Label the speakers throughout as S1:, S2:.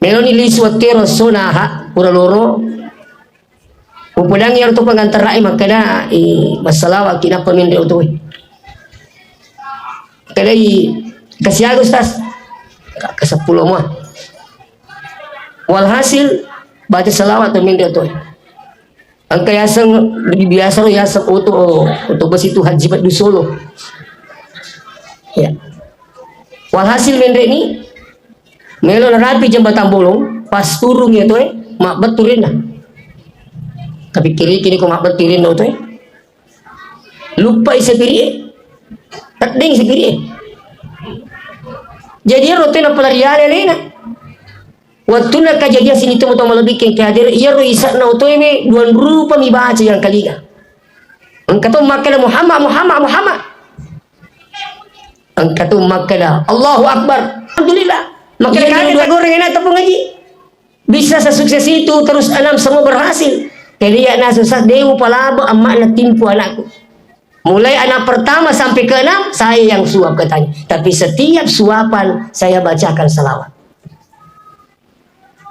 S1: Meloni liswatero sonaha pura loro. Pupulang yar to pangantarai makana masalawa kina pamindre utoy. Kadai kasiagos tas kasapulo mo. Walhasil baca salawat pamindre utoy. Ang kayasang lebih biasa ro yasa uto bas itu haji bat du Solo. Ya. Walhasil mendre ni melo rapi jembatan bolong pas turun ya to mak beturin lah. Tapi kiri ko mak betirin no to lupa isa kiri tading sa kiri. Jadi rote na pelarian lena. Waktu na kejadian sini tu mau lebih ke hadir iya ro isa na to me duan rupa mi baca yang kaliga. Engkau makala Muhammad. Engkau makala Allahu Akbar. Alhamdulillah. Makanya kalian tak goreng enak tepung ngaji. Bisa sesukses itu terus alam semua berhasil. Kalian nak susah dewa palaba emak nak timpu anakku. Mulai anak pertama sampai ke 6 saya yang suap katanya. Tapi setiap suapan saya bacakan salawat.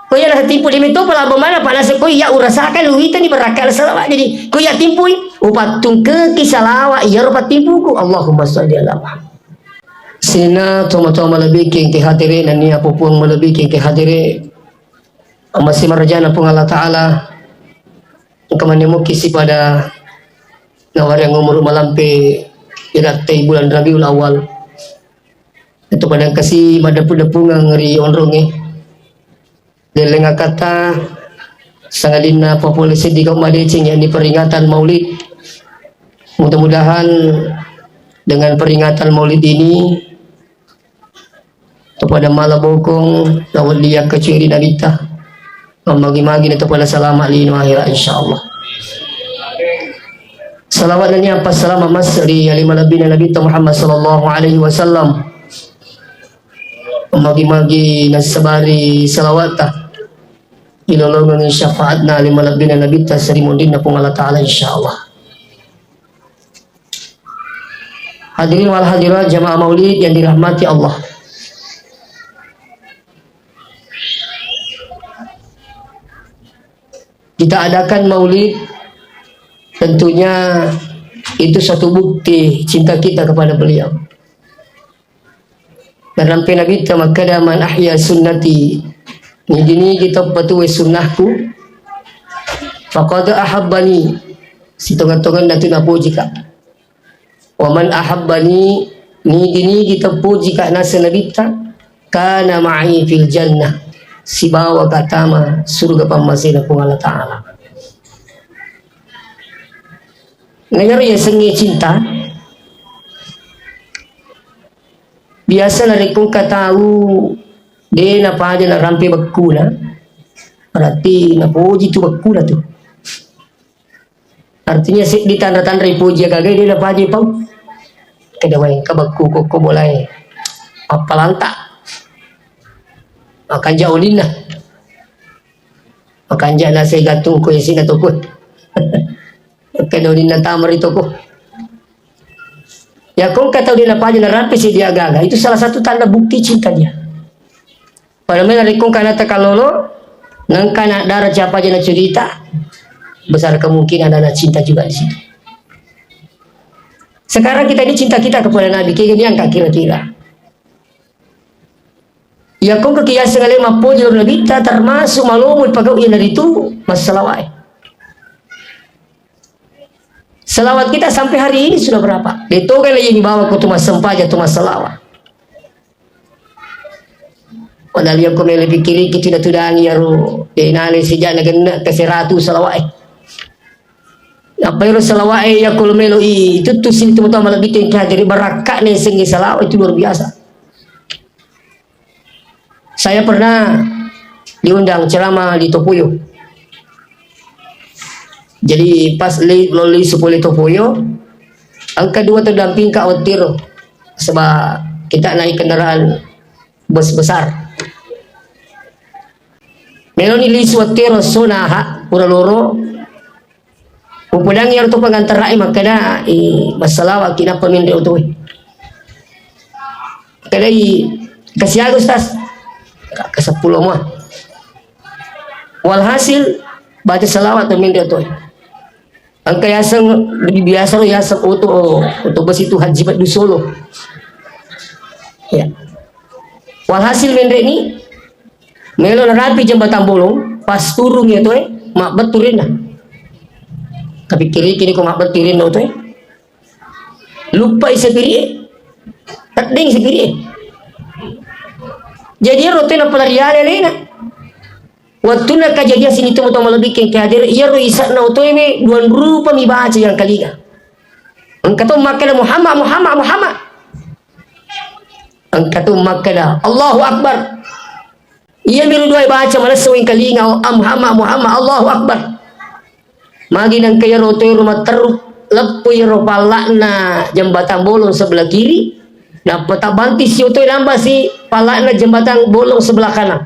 S1: Kau yang nak timpu demi tu palaba mana pak nasi kau ya urasakan lu itu ni berakal salawat jadi kau ya timpui upatung ke salawat ya rupa timpuku Allahumma sholli ala Muhammad. Sina toma-toma lebih ke hadirin dan ni apa pun melebih ke hadirin masih merjana pun Allah Ta'ala kemana mukisi pada nawar yang umur malampe iratai bulan Rabiul Awal itu pada kasih madapu-dapungan ngeri onronge delenga kata sangadina populasi di Kabupaten yang di peringatan Maulid. Mudah-mudahan dengan peringatan Maulid ini kepada malabokong lawat dia keciri nabita memagi-magi itu pada selamat lino akhirat insyaallah. Salawat dan apa salam masri ya lima nabi Muhammad sallallahu alaihi wasallam memagi-magi nasabari salawatah ilolongan syafaatna lima nabi Sri Mundina pun Allah Ta'ala insyaallah. Hadirin wal hadirat jamaah maulid yang dirahmati Allah. Kita adakan maulid tentunya itu satu bukti cinta kita kepada beliau. Dalam Nabi kita maka man ahya sunnati ini kita patuhi sunnahku faqad ahabbani sitongan-tongan nanti napuji ka wa man ahabbani ini kita puji ka nasa Nabi kita kana ma'i fil jannah si bawa katama surga pamasina pun Allah Ta'ala. Ngayon ya sengi cinta biasa na rin kung katahu di na pa na rampi bagkula berarti na puji tu bagkula tu artinya di tanda-tanda puji kagay di na pa di pau kadaway kabagku ko boleh apalanta akan jaulin na akan jana saya gatung ko yung sinatukot kadawin na tamar ito ko ya kung kataw din na pa na rampi si dia gaga itu salah satu tanda bukti cinta dia pada mana kung kanata kalolo nang kana darah siapa aja na cerita besar kemungkinan ada cinta juga di situ. Sekarang kita ini cinta kita kepada Nabi kaya kira-kira ya kung kakiyasan ngalay mapuji ng Nabi termasuk malumut pag-uwi na dito masalaway. Salawat kita sampai hari ini sudah berapa? Itu kan yang dibawa ke tumas sempaja tumas salawat. Padahal yang kau lebih kiri kita tidak tudangi yaru dinali sejak negara ke 100 salawat. Apa yang salawat ya kalau meloi itu tuh sini teman-teman lebih tinggi dari barakat nih sengi salawat itu luar biasa. Saya pernah diundang ceramah di Topuyo. Jadi pas loli sepuluh Topuyo, ang kedua terdamping Kak Otiro sebab kita naik kendaraan bus besar. Meloni liswatero sonaha pura loro. Pupudang yar to pangantarai makana masalawa kina pamindre utoy. Kadai kasiagos tas kasapulo mo. Walhasil baca salawat tu minta tu. Angka yasang lebih biasa lo yasang untuk besitu haji batu Solo. Ya. Walhasil mendek ni melo rapi jembatan bolong pas turun ya tu mak beturin dah. Tapi kini kau mak beturin tu lupa isi kiri tak ding isi kiri. Jadi rote na pelarian ni na. Waktu nak kejadian sini tu mau lebih kehadir ia ro isak na tu ini dua rupa mi baca yang kali kan. Engkau tu makan Muhammad. Engkau tu makan Allahu Akbar. Ia miru dua baca mana sewing kali ngau Muhammad Allahu Akbar. Magi nang kaya rote rumah teruk lepui ro palakna jembatan bolong sebelah kiri. Nah peta banti si otoi nambah si palakna jembatan bolong sebelah kanan.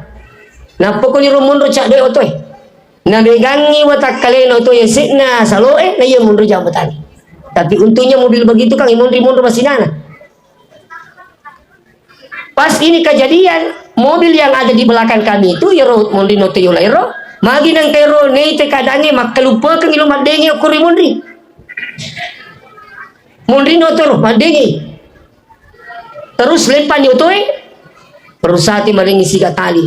S1: Nah pokoknya rumun ro cak doi otoi. Nah begangi watak kalian otoi sikna saloe na ia mundur jambatan. Tapi untungnya mobil begitu kang mundur masih nana. Pas ini kejadian mobil yang ada di belakang kami itu ya ro mundi no teu lairo magi nang kairo nei te kadange mak lupa kang ilu madengi okuri mundi no tero madengi terus lepan yo toy perusahaan ti madengi siga tali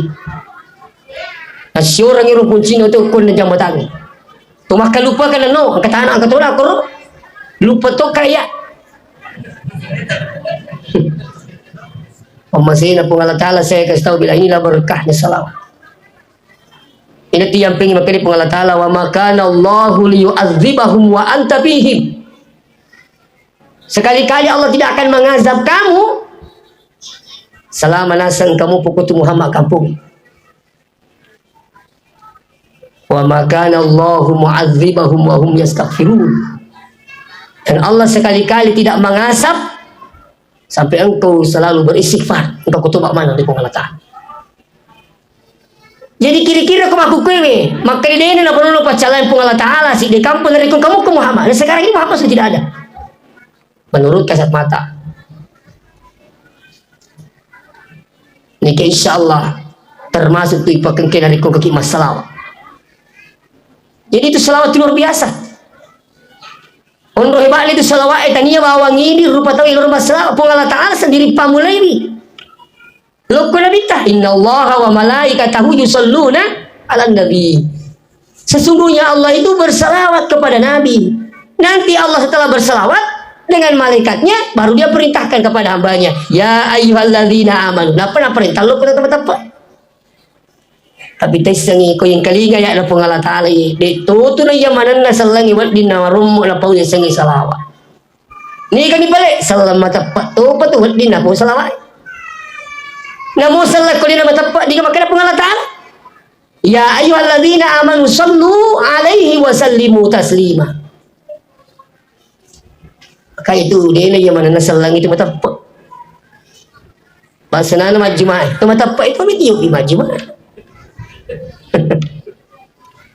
S1: asyurang iro kunci no to kun jambatan to mak lupa kan no angkat anak angkat ora ko lupa to kaya Pemasina pun Allah Ta'ala saya kasih tahu bila inilah berkahnya salawat. Ini tiang pengen makanya pun Allah Ta'ala wa makana Allahu liyu'adzibahum wa anta bihim. Sekali-kali Allah tidak akan mengazab kamu selama nasang kamu pukutu Muhammad kampung. Wa makana Allahu mu'adzibahum wa hum yastaghfirun. Dan Allah sekali-kali tidak mengazab sampai engkau selalu beristighfar. Engkau kutubak mana di Allah Ta'ala. Jadi kira-kira kau aku kewe maka dia ini nak perlu pacalan pun Allah Ta'ala sih di kampung dari kamu ke Muhammad. Dan sekarang ini Muhammad sudah tidak ada menurut kasat mata. Ini insya Allah termasuk tu ipakan kena dari kau kaki masalah. Jadi itu selawat luar biasa. Untuk hebat itu salawat tania bawang ini rupa tahu ilmu masalah pun Allah Ta'ala sendiri pamulai ini. Lokku Nabi ta innallaha wa malaikatahu yusalluna ala nabi. Sesungguhnya Allah itu bersalawat kepada Nabi. Nanti Allah setelah bersalawat dengan malaikatnya baru dia perintahkan kepada hambanya. Ya ayyuhalladzina amanu. Nah pernah perintah lo kena tempat-tempat. Tapi tesengi ko yang kali ya na Allah Ta'ala de tutu na yamanan na salangi wat din na rumo na pau sengi salawat. Ni kami balik salam matapat tu patu wat din na pau salawat. Namun salat ko din na matapat di ka makana Allah Ta'ala. Ya ayyuhalladzina amanu sallu alaihi wa sallimu taslima. Maka itu dia na yamanan na salangi itu matapat. Bahasa na majma'. Tu matapat itu video di majma'.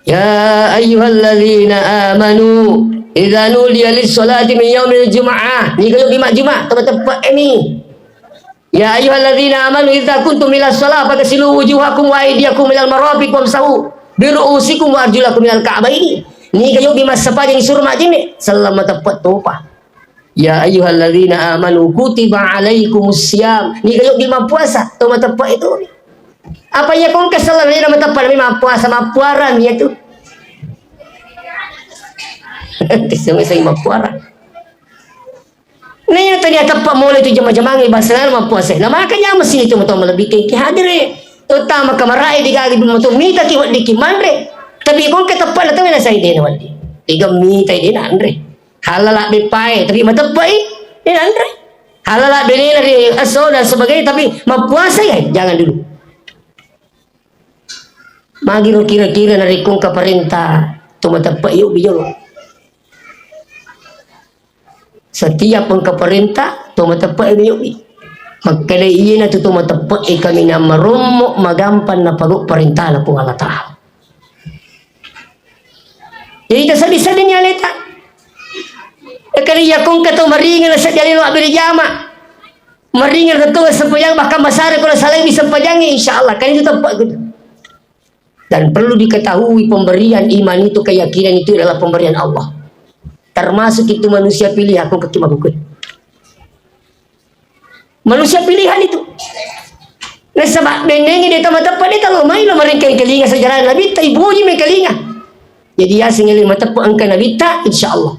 S1: Ya ayyuhalladzina amanu idza nudiya lis-salati min yaumil jumu'ah. Ni kalau di Jumat tempat ini. Ya ayyuhalladzina amanu idza kuntum ilas shalah fagsilu wujuhakum wa aydiyakum ilal marafiq wamsahu bi ru'usikum wa arjulakum ilal ka'baini. Ni kalau di masa panjang suruh macam ni selama tempat topa. Ya ayyuhalladzina amanu kutiba alaikumus syiyam. Ni kalau di puasa tempat itu. Apa ya kau kesalahan ni nama tempat memang puasa mapuaran ya tu. Tisang saya mapuaran. Ni ternyata tempat mulai tu jama-jama ngi bahasa nama puasa. Nama makanya mesti itu betul lebih ke hadir. Utama kamarai digagi betul minta kiwat dikimandre. Tapi kau ke tempat tu mana saya dia nawali. Tiga minta dia andre. Halal bepai tapi mata pai dia andre. Halal beli dari asal dan sebagainya tapi mapuasa ya jangan dulu. Magi kira-kira dari kong ke perintah tu matapak yuk bijol. Setiap pun ke perintah tu matapak yuk. Maka dia iya na tu matapak kami na marumok magampan na paguk perintah na pong Allah Ta'ala. Jadi tersabi-sabi niya leta. Kali ya kong kato maringan na sa jalilo abiri jama. Maringan na to sa payang bahkan masari ko na salay bisang pajangi insyaallah. Kali itu tempat gitu. Dan perlu diketahui pemberian iman itu, keyakinan itu adalah pemberian Allah. Termasuk itu manusia pilih aku kekimahukun. Manusia pilihan itu. Nah sebab benengi dia tepat dia kalau main mereka kelinga sejarah Nabi tak ibuji mereka kelinga. Jadi ya singili matapun angka Nabi tak insyaallah.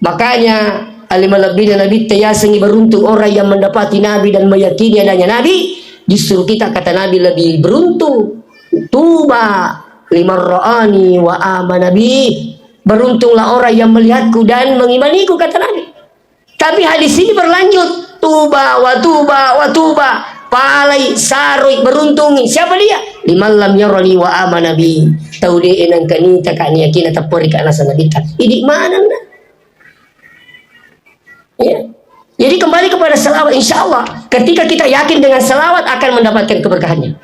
S1: Makanya alimah lebih dan Nabi tak ya singi beruntung orang yang mendapati Nabi dan meyakini adanya Nabi. Justru kita kata Nabi lebih beruntung. Tuba liman ra'ani wa amana bi. Beruntunglah orang yang melihatku dan mengimaniku kata Nabi. Tapi hadis ini berlanjut. Tuba wa tuba wa tuba. Palai sarui beruntungi. Siapa dia? Liman lam yarali wa amana bi. Tahu dia enang kanita kani yakin tapori kana sanabita. Ini mana nak? Ya. Jadi kembali kepada salawat, insya Allah ketika kita yakin dengan salawat akan mendapatkan keberkahannya.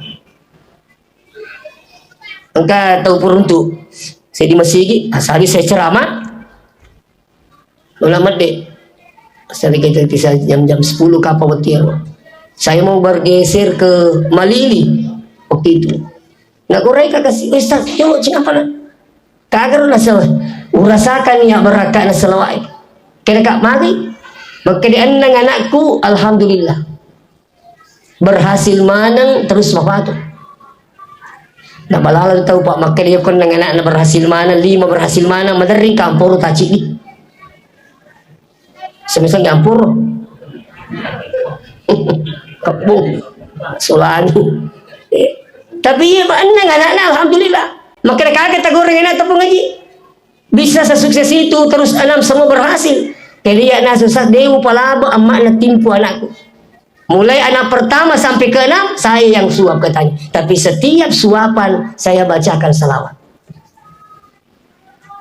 S1: Engkau tahu peruntuk. Saya di masjid, hari saya ceramah, ulama dek. Saya kita jam 10 kapal betir. Saya mau bergeser ke Malili waktu itu. Nak korek kasih Ustaz, jauh cina apa nak? Kagar lah salah. Urasakan ya berakat na salawat. Kena kak mari. Maka di anang anakku, alhamdulillah berhasil manang terus wafat. Nah balala tahu pak maka dia kon nang anak berhasil manang 5 berhasil manang madering kampur tacik ni. Semisal kampur. Kapung Solani. Tapi ya anang anak alhamdulillah. Maka kaget tak goreng anak tepung ngaji. Bisa sesukses itu terus 6 semua berhasil. Jadi anak susah dewa palaba emak nak timpu anakku. Mulai anak pertama sampai ke 6 saya yang suap katanya. Tapi setiap suapan saya bacakan salawat.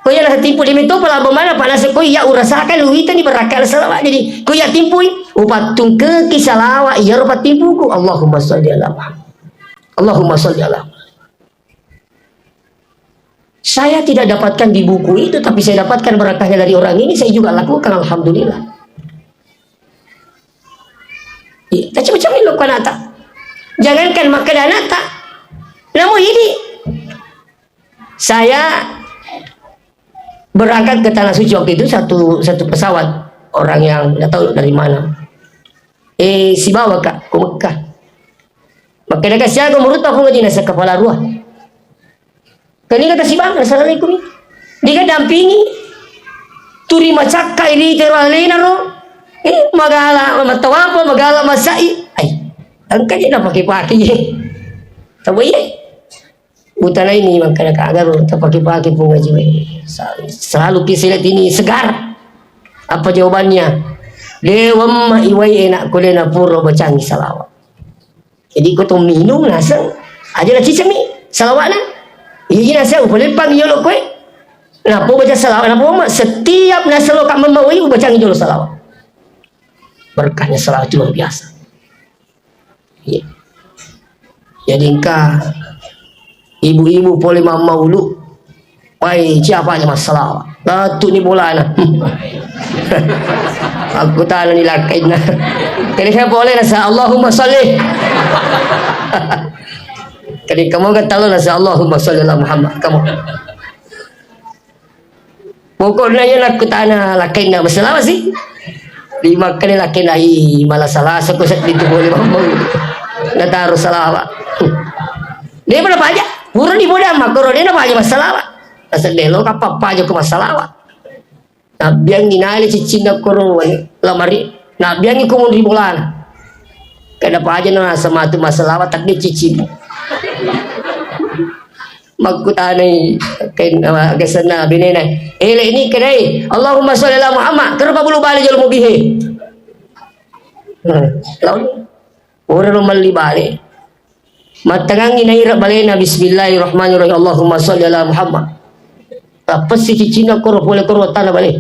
S1: Kau yang tipu di itu palaba mana panas kau ya urasakan lu itu ni berakal salawat. Jadi kau ya timpui upatung ke salawat ya rupa timpuku. Allahumma sholli ala Muhammad. Allahumma sholli ala Muhammad. Saya tidak dapatkan di buku itu, tapi saya dapatkan berkahnya dari orang ini. Saya juga lakukan, alhamdulillah. Ya, tak macam ni lakukan atak. Jangankan makan anak. Namun ini, saya berangkat ke tanah suci waktu itu satu pesawat orang yang tidak tahu dari mana. Si bawa kak ke Mekah. Maka dia kasih aku menurut aku ngaji nasa kepala ruah. Kani kata si bang, assalamualaikum. Dia dampingi. Turi macaka ini teralena ro. Magala matawapa, magala masai. Ay, angkanya na paki-paki ye. Tahu ye. Utara ini makanya kagar tak paki-paki pun ngaji. Selalu kisilat ini segar. Apa jawabannya? Dewa ma iwai enak kulena puro bacangi salawat. Jadi kau tu minum nasang. Aja lah cicami salawat na. Iya saya boleh panggil lo kue. Napa baca salawat? Napa setiap nasalo kak membawa ibu baca ngijol salawat. Berkahnya salawat itu luar biasa. Ya. Jadi engkau ibu-ibu boleh maulu. Wai siapa aja masalah? Batu ni bola na. Aku tak ni lakai na. Kali saya boleh nasa Allahumma sholli. Jadi kamu kata Allah nasa Allahumma sholli ala Muhammad kamu. Pokoknya yang aku tanah lakai nak berselawat sih. 5 kali lakai nahi malah salah aku set itu boleh mampu. Nak taruh salawat. Dia berapa aja? Pura di bodoh makro dia apa aja masalawat. Asal delo apa aja ke masalawat. Nah biang dinali cicing koro lamari. Nah biang ikumun di bulan. Kenapa aja nana sama tu masalawat tak dia cicing. Magkutanay kesana binenay ini kedai Allahumma sholli ala Muhammad kenapa bulu balik jual mubihe lawan orang rumah libale matangang inaira balena bismillahirrahmanirrahim Allahumma sholli ala Muhammad apa sih cicing ko boleh ko tanah balik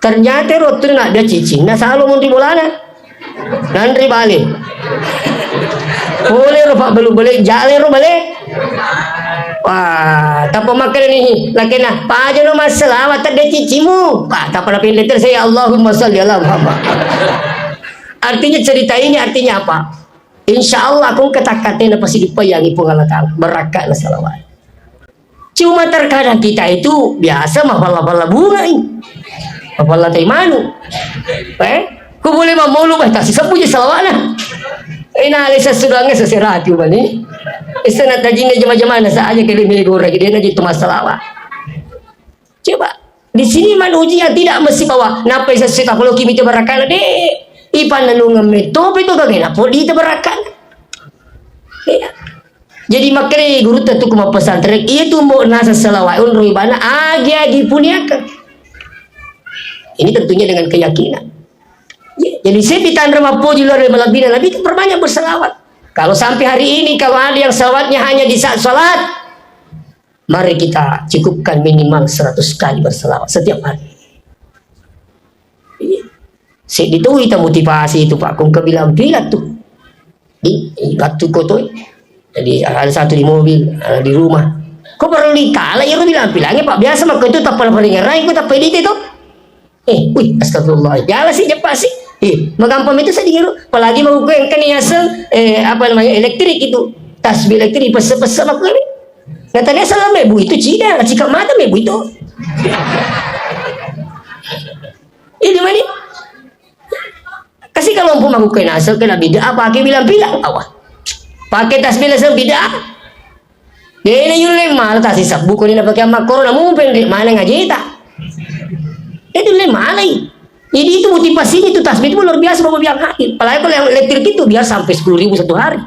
S1: ternyata rotu nak dia cicing na selalu mau dimulana nandri balik boleh rupa belum boleh jalan rupa balik. Wah, tak pemakai ni lagi nak. Pak aja no masalah, tak ada cicimu. Pak, tak pernah pilih saya Allahumma sholli ala Muhammad. Artinya cerita ini artinya apa? insya Allah kung katakatnya na pasti dipayangi po Allah Ta'ala beraka na salawat. Cuma terkadang kita itu biasa mapala-pala bunga ini, mapala tayo manu. Kung boleh mamulu ba, kasi sa puja salawat na. Inaalisa sudangnya sesirati ba ni? Isa na tajin na jama-jama na sa aja kaya lumigura, dia na dito masalawat. Coba, di sini man uji yang tidak mesti bawa napay sa sita kalau kimi baraka na di ipan nanungan meto, itu kagaya na po di baraka na. Jadi makanya guru tentu kuma pesantren itu mau nasa salawat unrui bana agi puniakan. Ini tentunya dengan keyakinan. Jadi saya ditandra mampu di luar lebih dan lebih perbanyak bersalawat. Kalau sampai hari ini kalau ada yang salawatnya hanya di saat salat, mari kita cukupkan minimal 100 kali bersalawat setiap hari. Saya itu kita motivasi itu Pak kung kebilang-bilang tuh di batu kotoi. Jadi ada satu di mobil, ada di rumah. Kok perlu dikala ya bilang-bilangnya Pak biasa mah itu tak pernah ngerai kok tak pedit itu. Wih astagfirullah. Jala sih cepat sih. Magampam itu saya dengar. Apalagi mau gue yang keniasan apa namanya elektrik itu tasbih elektrik pesa-pesa aku ini. Katanya salah mebu itu cina, jika mata mebu itu. Ini mana? Kasih kalau umpama aku keniasan kena bida apa? Aku bilang-bilang awak. Pakai tasbih langsung bid'ah. Dia ini yule mal tasbih sabu ko ni na pakai amak corona mungkin di mana ngaji tak. Itu le malai. Jadi itu motivasinya itu tasbih itu luar biasa bapak bilang hadir. Apalagi kalau yang elektrik itu biar sampai 10.000 satu hari.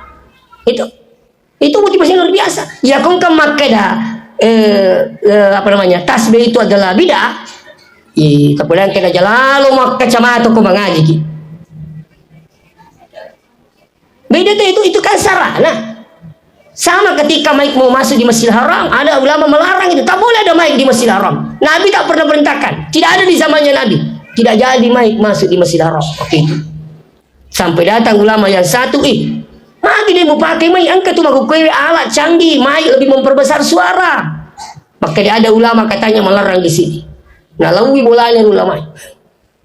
S1: Itu motivasinya luar biasa. Ya kau kan makai dah apa namanya tasbih itu adalah bid'ah. Kemudian kena jalan lalu mak kacamata ko mengaji ki. Beda tuh itu kan sarana. Sama ketika Mike mau masuk di Masjidil Haram, ada ulama melarang itu. Tak boleh ada Mike di Masjidil Haram. Nabi tak pernah perintahkan. Tidak ada di zamannya Nabi. Tidak jadi Mike masuk di Masjidil Haram. Oke itu. Sampai datang ulama yang satu, mati dia mau pakai Mike, angkat tuh aku kue alat canggih, Mike lebih memperbesar suara. Maka dia ada ulama katanya melarang di sini. Nah, lawi bolanya ulama.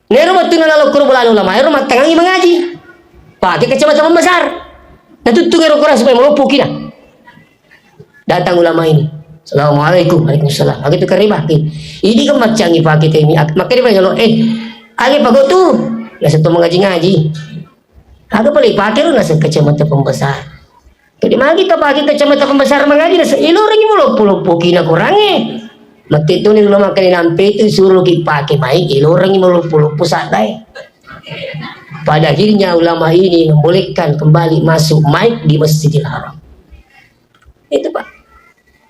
S1: Nero betul lalu kur bola ulama. Nero tangangi mengaji. Pakai kacamata besar. Nah tutup ngerok supaya melupuk kita. Datang ulama ini. Assalamualaikum. Waalaikumsalam. Begitu keribah. Ini kan macam ni pakai temi. Maka dia bilang, agi pakai tu. Nasa tu mengaji-ngaji. Aga boleh pakai lu nasa kacamata pembesar. Jadi mari kita pakai kacamata pembesar mengaji nasa orang ini melupuk kita kurangnya. Mati tu ni ulama kali nampi tu suruh kita pakai mai. Orang ini melupuk sadai. Pada akhirnya ulama ini membolehkan kembali masuk mic di Masjidil Haram. Itu Pak.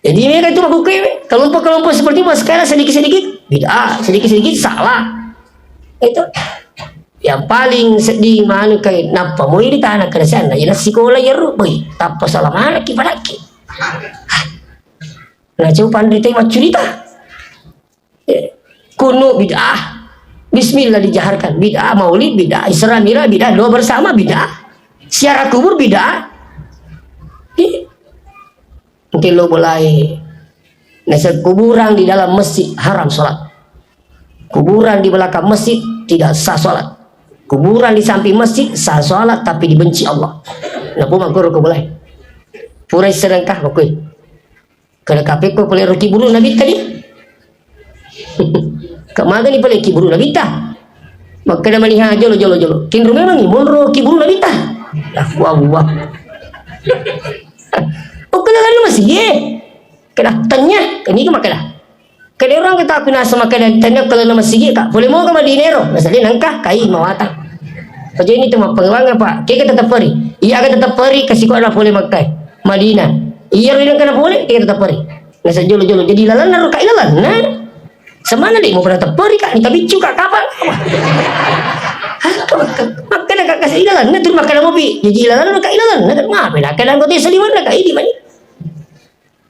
S1: Jadi mereka itu aku kelompok-kelompok seperti itu sekarang sedikit-sedikit bid'ah, sedikit-sedikit salah. Itu yang paling sedih mana kayak napa mau ini tanah ke sana ya sekolah ya boy tanpa salah mana kipada ki. Nah coba pandai tengok cerita. Kuno bid'ah. Bismillah dijaharkan bid'ah, maulid bid'ah, Isra Mi'raj bid'ah, doa bersama bid'ah, ziarah kubur bid'ah. Mungkin lo boleh nasi kuburan di dalam masjid haram sholat, kuburan di belakang masjid tidak sah sholat, kuburan di samping masjid sah sholat tapi dibenci Allah. Nah pun makro ko boleh pura sedangkah makoi kada kape ko boleh ruki bulu nabi tadi. Kamaga ni pala kiburu na bita. Magkada maniha jolo. Kinro memang ni monro kiburu na bita. Wah. Pokoknya kan masih ye. Kena tanya, kini ke makada. Kada orang kita aku nasa makada tanya kalau nama masih ye kak. Boleh mau ke dinero. Masalah nangka kai mawata. Saja ini cuma pengewangan Pak. Kita tetap pergi. Iya akan tetap pergi kasih kau nak boleh makai. Madinah. Iya orang kena boleh kita tetap pergi. Nasa jolo. Jadi lalan naruh kai lalan. Nah. Semana dia mau pernah terperi kak, kita bicu kak kapal. Makan kak kasih ilalan, nanti makan mobil. Jadi ilalan kak ilalan, nanti ngapain? Kadang kau dia seliwan kak ini mana?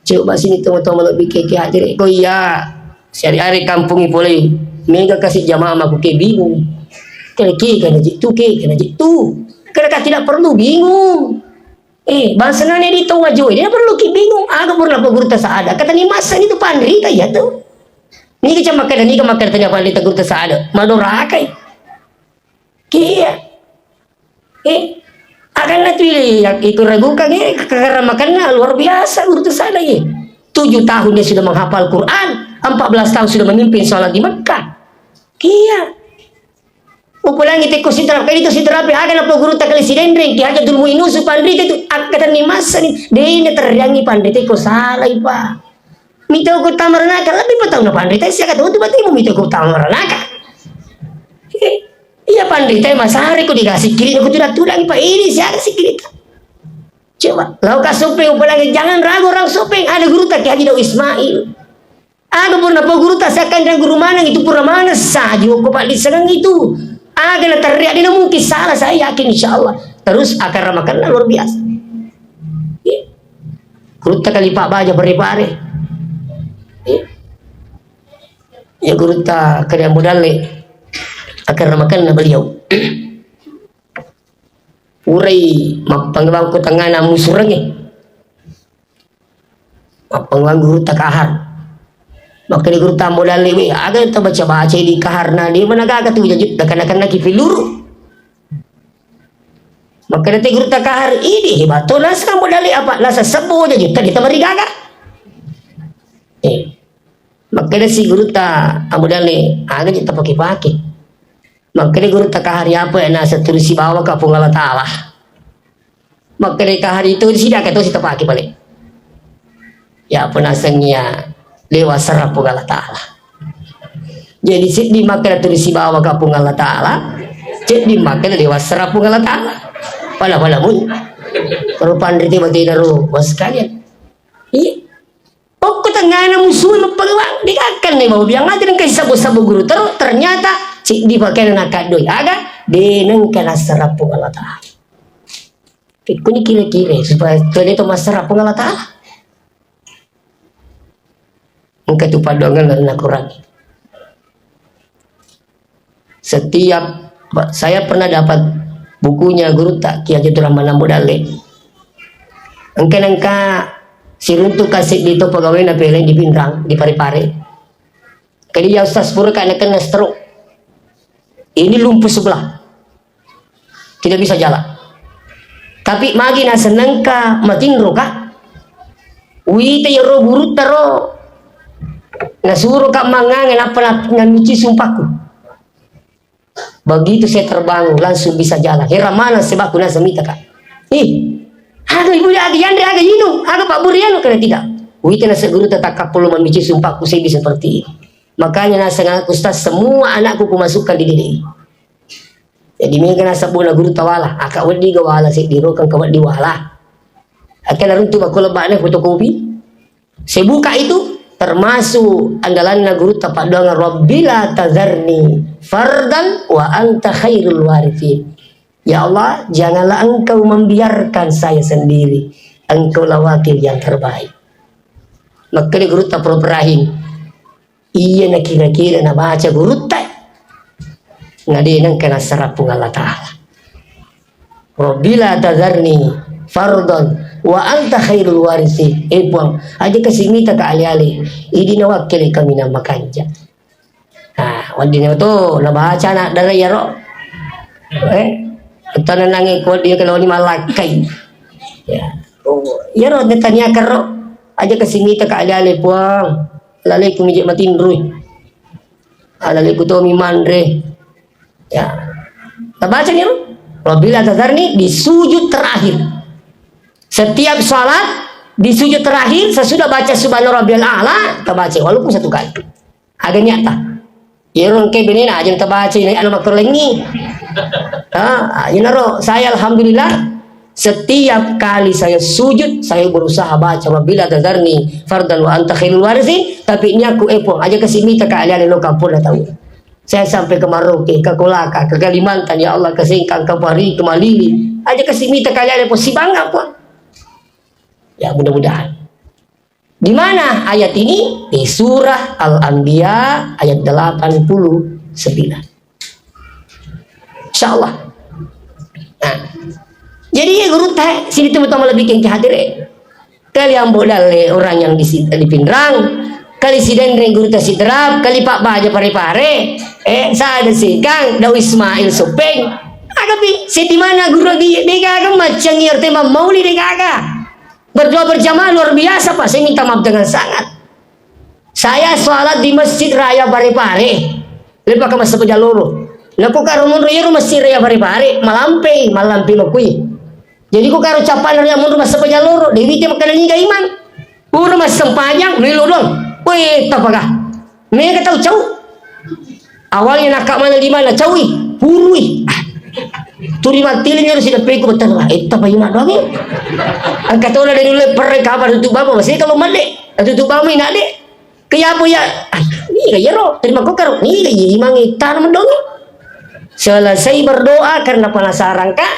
S1: Coba sini teman-teman lebih keke hadir. Kau iya, sehari-hari kampung ini boleh. Mega kasih jamaah aku ke bingung. Kena jitu. Karena tidak perlu bingung. Bangsa nani di tahu aja, dia perlu ke bingung. Agak pernah guru tasada. Kata ni masa itu pandri kaya tu. Ni ke makan tanya pandai tegur tasada. Madora kai. Kia. Akan nanti yang ikut ragukan ini karena makannya luar biasa guru sana ya. 7 tahun dia sudah menghafal Quran, 14 tahun sudah memimpin sholat di Mekah. Iya. Upulang itu si terapi itu si terapi akan apa guru tak kali si dendring ki haja dulu inu su pandrit itu akatan ni masa ni dene teryangi pandrit ko salah ipa. Mito ko tamarana ka lebih patau na pandrit saya kata tu berarti mito ko tamarana ka. Iya pandrit masari ko dikasih kiri ko tidak tulang ipa ini siapa si kiri. Coba lau ka suping upulang jangan ragu orang suping ada guru tak ki haji Daud Ismail. Ada pun apa guru tak sakan dan guru mana itu pura mana saja ko pak di sekarang itu. Agak teriak dia mungkin salah saya yakin insya Allah terus akan ramakan luar biasa ya. Guru tak kali pak baja pare-pare ya guru tak kena modal akan ramakan beliau urai mapangbang ko tangana musurang mapangbang guru tak kahar maka di guru tamu dalil we aga ta baca di kaharna di mana gaga tu jajut dakan lagi filur maka nanti guru tak kahar ini hebatlah kamu dalil apa lasa sebo jajut tadi tamari gaga maka si guru tak amu dalil aga jita pakai maka di guru tak kahar apa nasa tulis bawa ka pungala taala maka di kahar itu sidak itu sita pakai balik ya penasangnya lewat serap Allah Ta'ala jadi di makan tulis bawa kapung Allah Ta'ala jadi makan lewat serap Allah Ta'ala pala mun kalau pandai tiba-tiba ro bos kalian iya pokok tengah na musuh pagawang dikakan nih mau biang aja dengan sabu-sabu guru ternyata cik dipakai nak kadoi aga deneng kena serap Allah Ta'ala pikuni kira-kira supaya tuan itu mas serap Allah Ta'ala engkau tu padongan karena Quran. Setiap saya pernah dapat bukunya guru tak Ki Haji Rahman Bodale. Engkau siruntuk kasih di tu pegawai na peleng di Pindrang di Parepare. Kali ya Ustaz pura kan kena stroke. Ini lumpuh sebelah. Tidak bisa jalan. Tapi magi na seneng ka matinro ka. Wi te yoro guru taro nasuruh kak mangangan apa ngamici sumpahku begitu saya terbangun langsung bisa jalan heran mana sebab kuna semita kak aga ibu ada Yandre aga Yinu aga Pak Buriano kena tidak wita nasa guru tetap perlu memici sumpahku saya bisa seperti ini makanya nasa ngaku Ustaz semua anakku kumasukkan di DDI jadi mereka nasa buna guru tawala akak wadi gawala saya dirokan kawat diwala akan naruntu aku lebaknya fotokopi saya buka itu termasuk andalan guru tapak doang Rabbila tazarni fardan wa anta khairul warithin ya Allah janganlah engkau membiarkan saya sendiri engkau lah wakil yang terbaik maka di guru tak perahim iya nak kira-kira nak baca guru tak ngadinan kena serapung Allah Ta'ala Rabbila tazarni fardan wa anta khairul warisi buang aja kesimita ka ali-ali idi na wakil kami na makanja wadi na to nabaca na dari yaro tanan nangi ko dia kalau ni malakay ya yaro detanya karo aja kesimita ka ali-ali buang lalay kumijik matindroy alalay ko to mi mandre ya tabaca niyo Rabbil Tazarni di sujud terakhir. Setiap salat di sujud terakhir sesudah baca subhana rabbiyal a'la kita baca walaupun satu kali. Agak nyata. Ya ron ke benena aja kita baca ini anu makro lengi. Saya alhamdulillah setiap kali saya sujud saya berusaha baca Rabbil Tazarni fardan wa anta khairul warithin tapi ini aku epong aja kesimita ka ali-ali lo kampung dah tahu. Saya sampai ke Maroke, ke Kolaka, ke Kalimantan, ya Allah, ke Singkang, ke Pari, ke Malili. Aja ke sini kalian pun si bangga pun. Ya mudah-mudahan. Di mana ayat ini? Di surah Al-Anbiya ayat 89. Insyaallah. Nah, jadi ya guru teh sini teman-teman lebih kengki hadir. Kalian boleh orang yang di Pindrang. Kali si dendring guru si terap kali Pak Baja pare-pare saya ada si Kang Daud Ismail Supeng Agapi, si di mana guru lagi dekaga macam ngerti mauli dekaga. Berdoa berjamaah luar biasa Pak. Saya minta maaf dengan sangat. Saya sholat di Masjid Raya Parepare. Lepas ke masa pejaluru. Laku karumun raya Masjid Raya Parepare. Malampe makui. Jadi ku karu capan raya mun masa pejaluru. Dewi dia makan ni iman. Uru mas sempajang melulung. Wih, tapakah? Mereka tahu jauh. Awalnya nakak mana di mana cawi, purui. Turi matilnya harus sudah pegu betul lah. Itu apa yang doang? Angkat orang dari dulu perek kabar tutup bapa. Masih kalau malik, tutup bapa ini ada. Kaya apa ya? Ini kaya roh. Terima kokar. Ini kaya imang itar mendong. Selesai berdoa karena penasaran kak.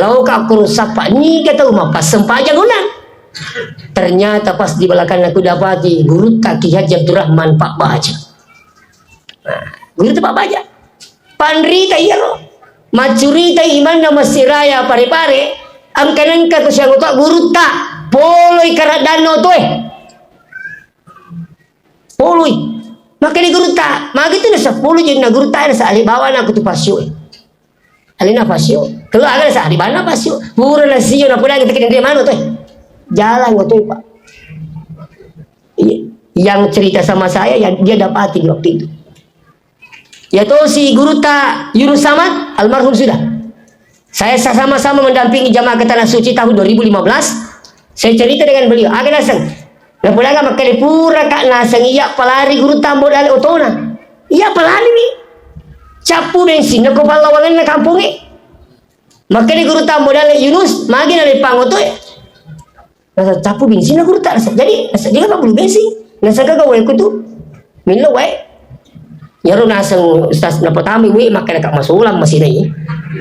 S1: Lalu kak aku rusak pak. Ini kata rumah pas sempajang ulang. Ternyata pas di belakang aku dapati guru kaki Haji Abdurrahman Pak Baja. Nah, guru itu Pak Baja. Pandrita iya loh. Macurita iman nama siraya pare-pare. Angkanan kata siang utak guru tak. Poloi karat danau tuh Poloi. Makanya guru tak. Maka itu nasa poloi jadi na guru tak nasa alibawan aku tu pasio. Alina pasio. Kalau agak nasa alibana pasio. Pura nasiyo na pula kita kena dia mana tuh. Jalan waktu Pak. Yang cerita sama saya yang dia dapati waktu itu. Yaitu si guru tak Yunus Samad almarhum sudah. Saya sama-sama mendampingi jamaah ke Tanah Suci tahun 2015. Saya cerita dengan beliau. Agak nasang. Nah pulang sama kali pura kak nasang iya pelari guru tambo dari otona. Iya pelari ni. Capu bensin nak kepala lawangan nak kampung ni. Makanya guru tambo dari Yunus magi dari pangoto ya. Nasa capu bensin aku tak rasa. Jadi nasa dia kan belum bensin. Nasa kagak wae kutu. Milo wae. Yaro nasa ustaz na pertama wae makan kat masulam masih ni.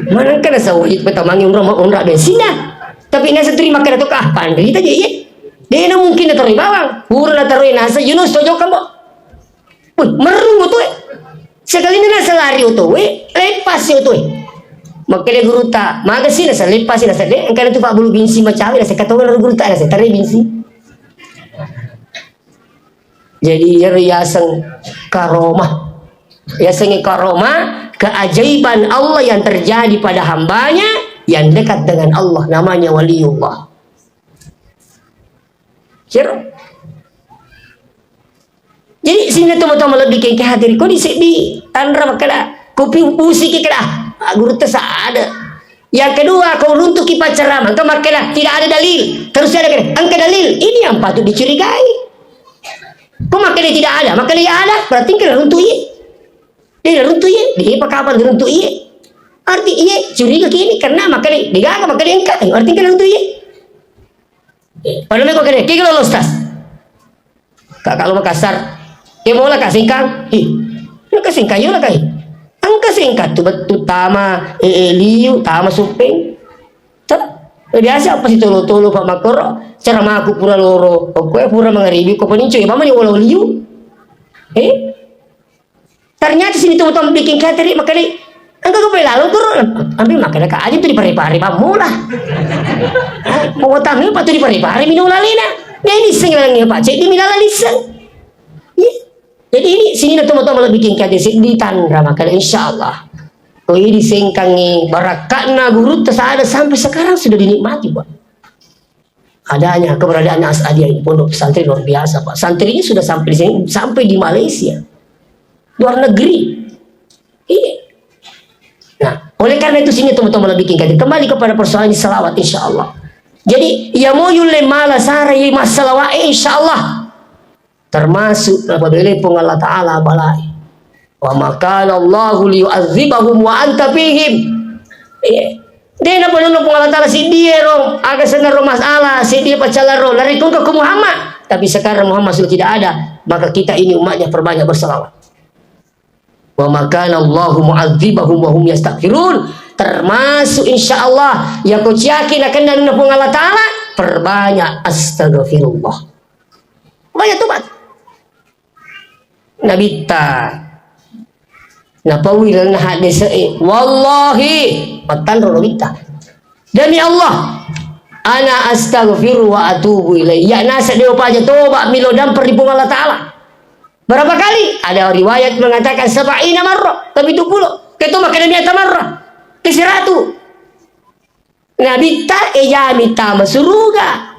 S1: Mana kan nasa wae pertama ngi unra bensin dah. Tapi nasa terima makan tu kah pandri aja ye. Dia na mungkin na taruh bawang. Pura na taruh nasa Yunus tojok kan bo. Merung tu. Sekali ni nasa lari tu wae. Lepas tu. Makanya guru tak magasin nasa lepas nasa deh angkat tu Pak bulu binsi macam nasa kata orang guru tak nasa tarik binsi. Jadi riasan karomah, riasan karomah keajaiban Allah yang terjadi pada hambanya yang dekat dengan Allah namanya waliullah. Jadi sini teman-teman lebih ke hadir kau di tandra makala kuping pusi kira. Guru tak ada. Yang kedua kau runtuh kipas ceramah kau makanya tidak ada dalil. Terus ada angka dalil. Ini yang patut dicurigai. Kau makanya tidak ada. Makanya ada berarti kena runtuh ye. Dia runtuh ye. Dia apa kapan runtuh ye? Arti ye curiga kini karena makanya digaga makanya engkau. Arti kena runtuh ye. Padahal kau kena kira lolos tas. Kalau Makassar, dia mau lah kasingkang. Nak kasingkang yo lah kai. Angka singkat tu betul tama liu tama supeng. Biasa apa sih tolo Pak Makoro cara maku pura loro. Kau pura mengaribi kau penincu ya mama ni walau liu. Ternyata sini tu betul bikin kateri makanya angka kau lalu turun ambil makanya kak aja tu di pari-pari pamula. Mau tahu apa tu di pari-pari minum lalina. Dia ini senggalangnya Pak Cik di minala lisan. Jadi ini sini teman-teman bikin kader di tandra maka insyaallah. Kau ini sengkangi barakatna guru terus ada sampai sekarang sudah dinikmati Pak. Adanya keberadaan As'adiyah ini pondok pesantren luar biasa Pak. Santrinya sudah sampai di sini sampai di Malaysia, luar negeri. Iya. Nah, oleh karena itu sini teman-teman bikin kader kembali kepada persoalan selawat insyaallah. Jadi ya mau yule mala sarai masalah insyaallah. Termasuk apabila pun Allah Ta'ala balai wa makana Allahu liyu'adzibahum wa anta fihim. Dia nak penuh pun Allah Ta'ala si dia rong agak senar masalah si dia pacalar rong lari ke Muhammad. Tapi sekarang Muhammad sudah tidak ada, maka kita ini umatnya perbanyak berselawat. Wa makana Allahu mu'adzibahum wa hum yastaghfirun. Termasuk insyaallah yang kau yakin akan dan pun Allah Ta'ala perbanyak astagfirullah. Banyak tobat. Nabita napawil na hadis wallahi patan rolita demi Allah ana astaghfiru wa atubu ilaihi ya nasa dia aja toba milodam perlipung Allah Ta'ala berapa kali ada riwayat mengatakan 70 marrah tapi 70 ketu makanya dia tamarrah Kesiratu. Nabi ta minta masuruga.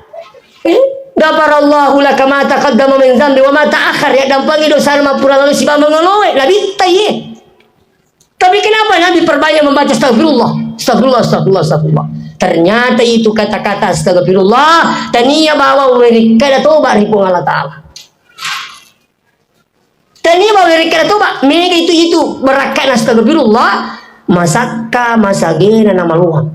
S1: Ghafarallahu laka ma taqaddama min dhanbi wa ma ta'akhkhar, ya dampangi dosa mapura lalu si mengoloi. Nabi ta ye. Tapi kenapa Nabi perbanyak membaca astagfirullah? Astagfirullah. Ternyata itu kata-kata astagfirullah tania bawa mereka ada tobat ribu Allah Ta'ala. Tania bawa mereka ada tobat. Mereka itu berakan astagfirullah masaka masagena nama luang.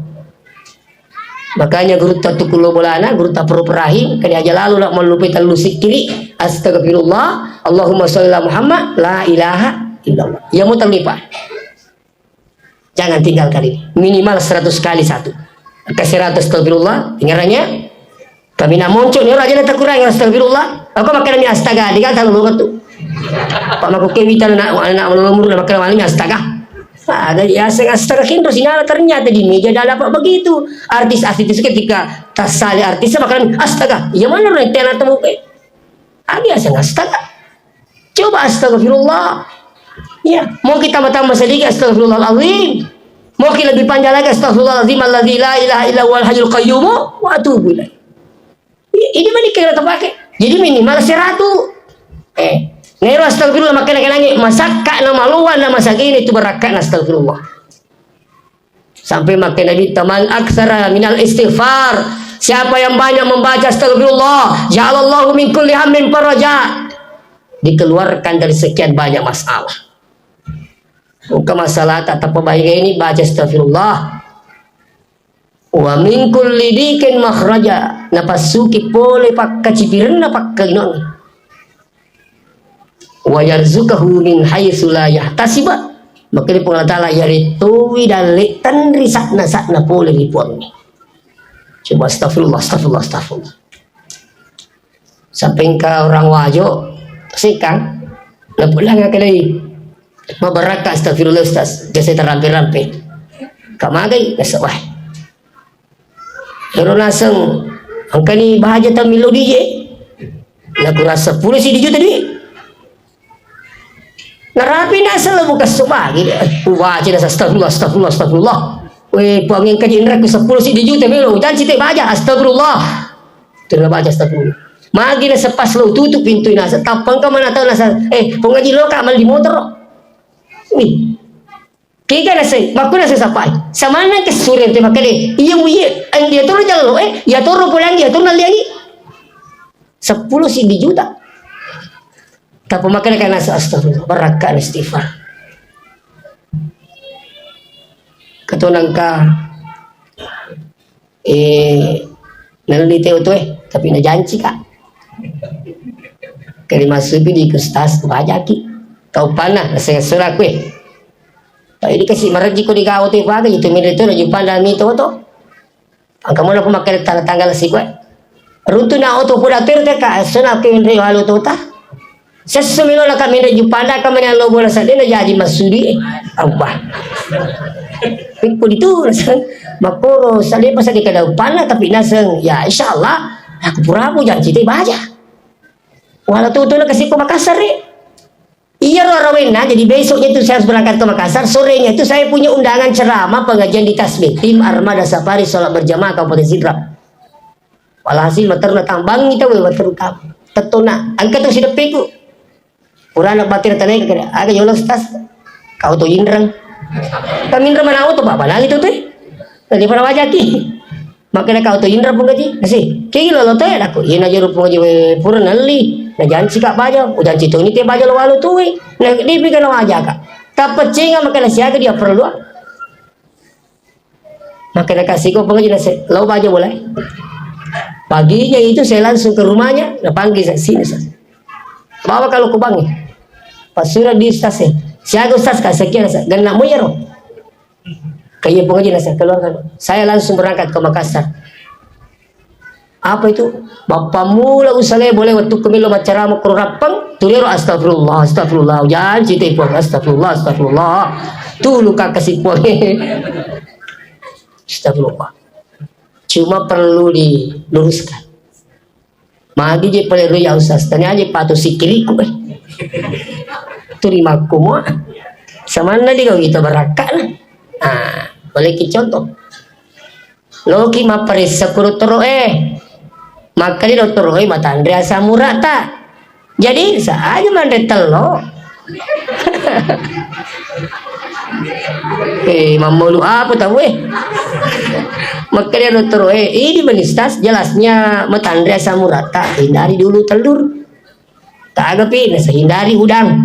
S1: Makanya guru tak tukulo bolana, guru tak perlu perahim. Kali aja lalu nak melupai terlusik kiri. Astagfirullah, Allahumma sholli ala Muhammad, la ilaha illallah. Yang mau terlipat. Jangan tinggal kali. Minimal 100 kali satu. Kasih 100 astagfirullah. Dengarannya. Kami nak muncul ni orang aja nak kurang astagfirullah. Aku makan ni astaga. Dikata lu tu. Pak maku kewita nak melumur nak makan malam astaga. Ada ya setengah terus ini ternyata di meja dah dapat begitu. Artis itu ketika tasali artis makan astaga. Ya mana orang tenar temu ada setengah astaga. Coba astagfirullah. Ya, mau kita tambah sedikit astagfirullahaladzim. Mau kita lebih panjang lagi astagfirullahaladzim alladzi la ilaha illa huwal hayyul qayyum wa atubu ilaih. Ini mana kita terpakai. Jadi minimal 100. Nero astagfirullah makan nangis masakka nama luan nama sagini itu berakan astagfirullah. Sampai makan Nabi taman aksara minal istighfar. Siapa yang banyak membaca astagfirullah, ja'alallahu min kulli hammin faraja. Dikeluarkan dari sekian banyak masalah. Bukan masalah tak terbaik ini baca astagfirullah. Wa min kulli dikin makhraja. Napasuki pole pak kacipiran napak kainon. Wa yarzuqahu min haitsu la yahtasib. Maka di Allah Taala yaritui dan letan risakna sakna pole ripuan ni. Coba astagfirullah. Sampai ke orang wajo sekang lepulang kali mabaraka astagfirullah ustaz. Jasa terampe-rampe. Kamagai nasawah. Pero nasang angkani bahaja tamilu DJ. Lagu rasa 10 si dijuta duit. Narapi nasa lo bukas subagi wajah nasa astagfirullah. Weh puangin kaji indra ku 10 si dijuta milo jangan cite baca astagfirullah. Terus baca astagfirullah. Magi nasa pas lo tutup pintu nasa tapang ka mana tahu nasa pengaji lo kamal di motor. Wih. Kika nasa maku nasa sapai. Sama na ke surya te makale. Iya mu iya dia turun jalan lo ya turun pulang dia turun lagi. 10 si dijuta. Tak pemakai karena astagfirullah barakan istighfar. Ketonang ka nalite uto tapi na janji ka. Kali masuk di kustas bajaki. Kau panah saya surak we. Tak ini kasih maraji ko di kau te pakai itu militer ju pandang mi to. Angkamu na pemakai tanggal si ko. Runtu na auto pura terte ka sana ke ndre halu to ta. Sesumilo lah kami nak jumpa anda kami yang lo bola sadar jadi masudi apa? Pikul itu makoro sadar pasal di kadang panah tapi naseng ya insyaallah aku puramu jangan cerita baca. Walau tu nak kasih ke Makassar ni. Iya Rawena jadi besoknya itu saya harus berangkat ke Makassar. Sorenya itu saya punya undangan ceramah pengajian di Tasbih tim Armada Safari Salat Berjamaah Kabupaten Sidrap. Walhasil materna tambang kita terukam. Tetona angkat tu sudah peku. Kurang nak batir tanai kena ada jolos tas kau tu indrang kami indra mana auto apa lagi tu tadi pada wajaki makanya kau tu indra pun gaji nasi kiri lo teh aku ina juru pun gaji pura nali na jangan sikap baja udah citu ni te baja lo walu tu na di pikan aja kak tapi cenga makanya siaga dia perlu makanya kasih kau pengaji nasi lo baja boleh paginya itu saya langsung ke rumahnya na panggil saya sini bawa kalau kubangi pas sudah di stasiun siaga ustaz kasih sekian ganna moyero kayak pengajian saya keluarkan saya langsung berangkat ke Makassar. Apa itu bapak mula usale boleh waktu kemilo macam kurapang tuliro astagfirullah jangan cita puang astagfirullah tu luka kasih puang astagfirullah cuma perlu diluruskan. Magi je pada ya ustaz tanya aja patu sikiriku terima kumua sama nadi kau kita berakat Boleh contoh. Loki maparisa kurutoro maka di dokter mata Andrea Samurata. Jadi saja mandre telo. Mamolu apa tahu maka dia dokter ini menistas jelasnya mata Andrea Samurata. Hindari dulu telur. Tak agapi, hindari udang,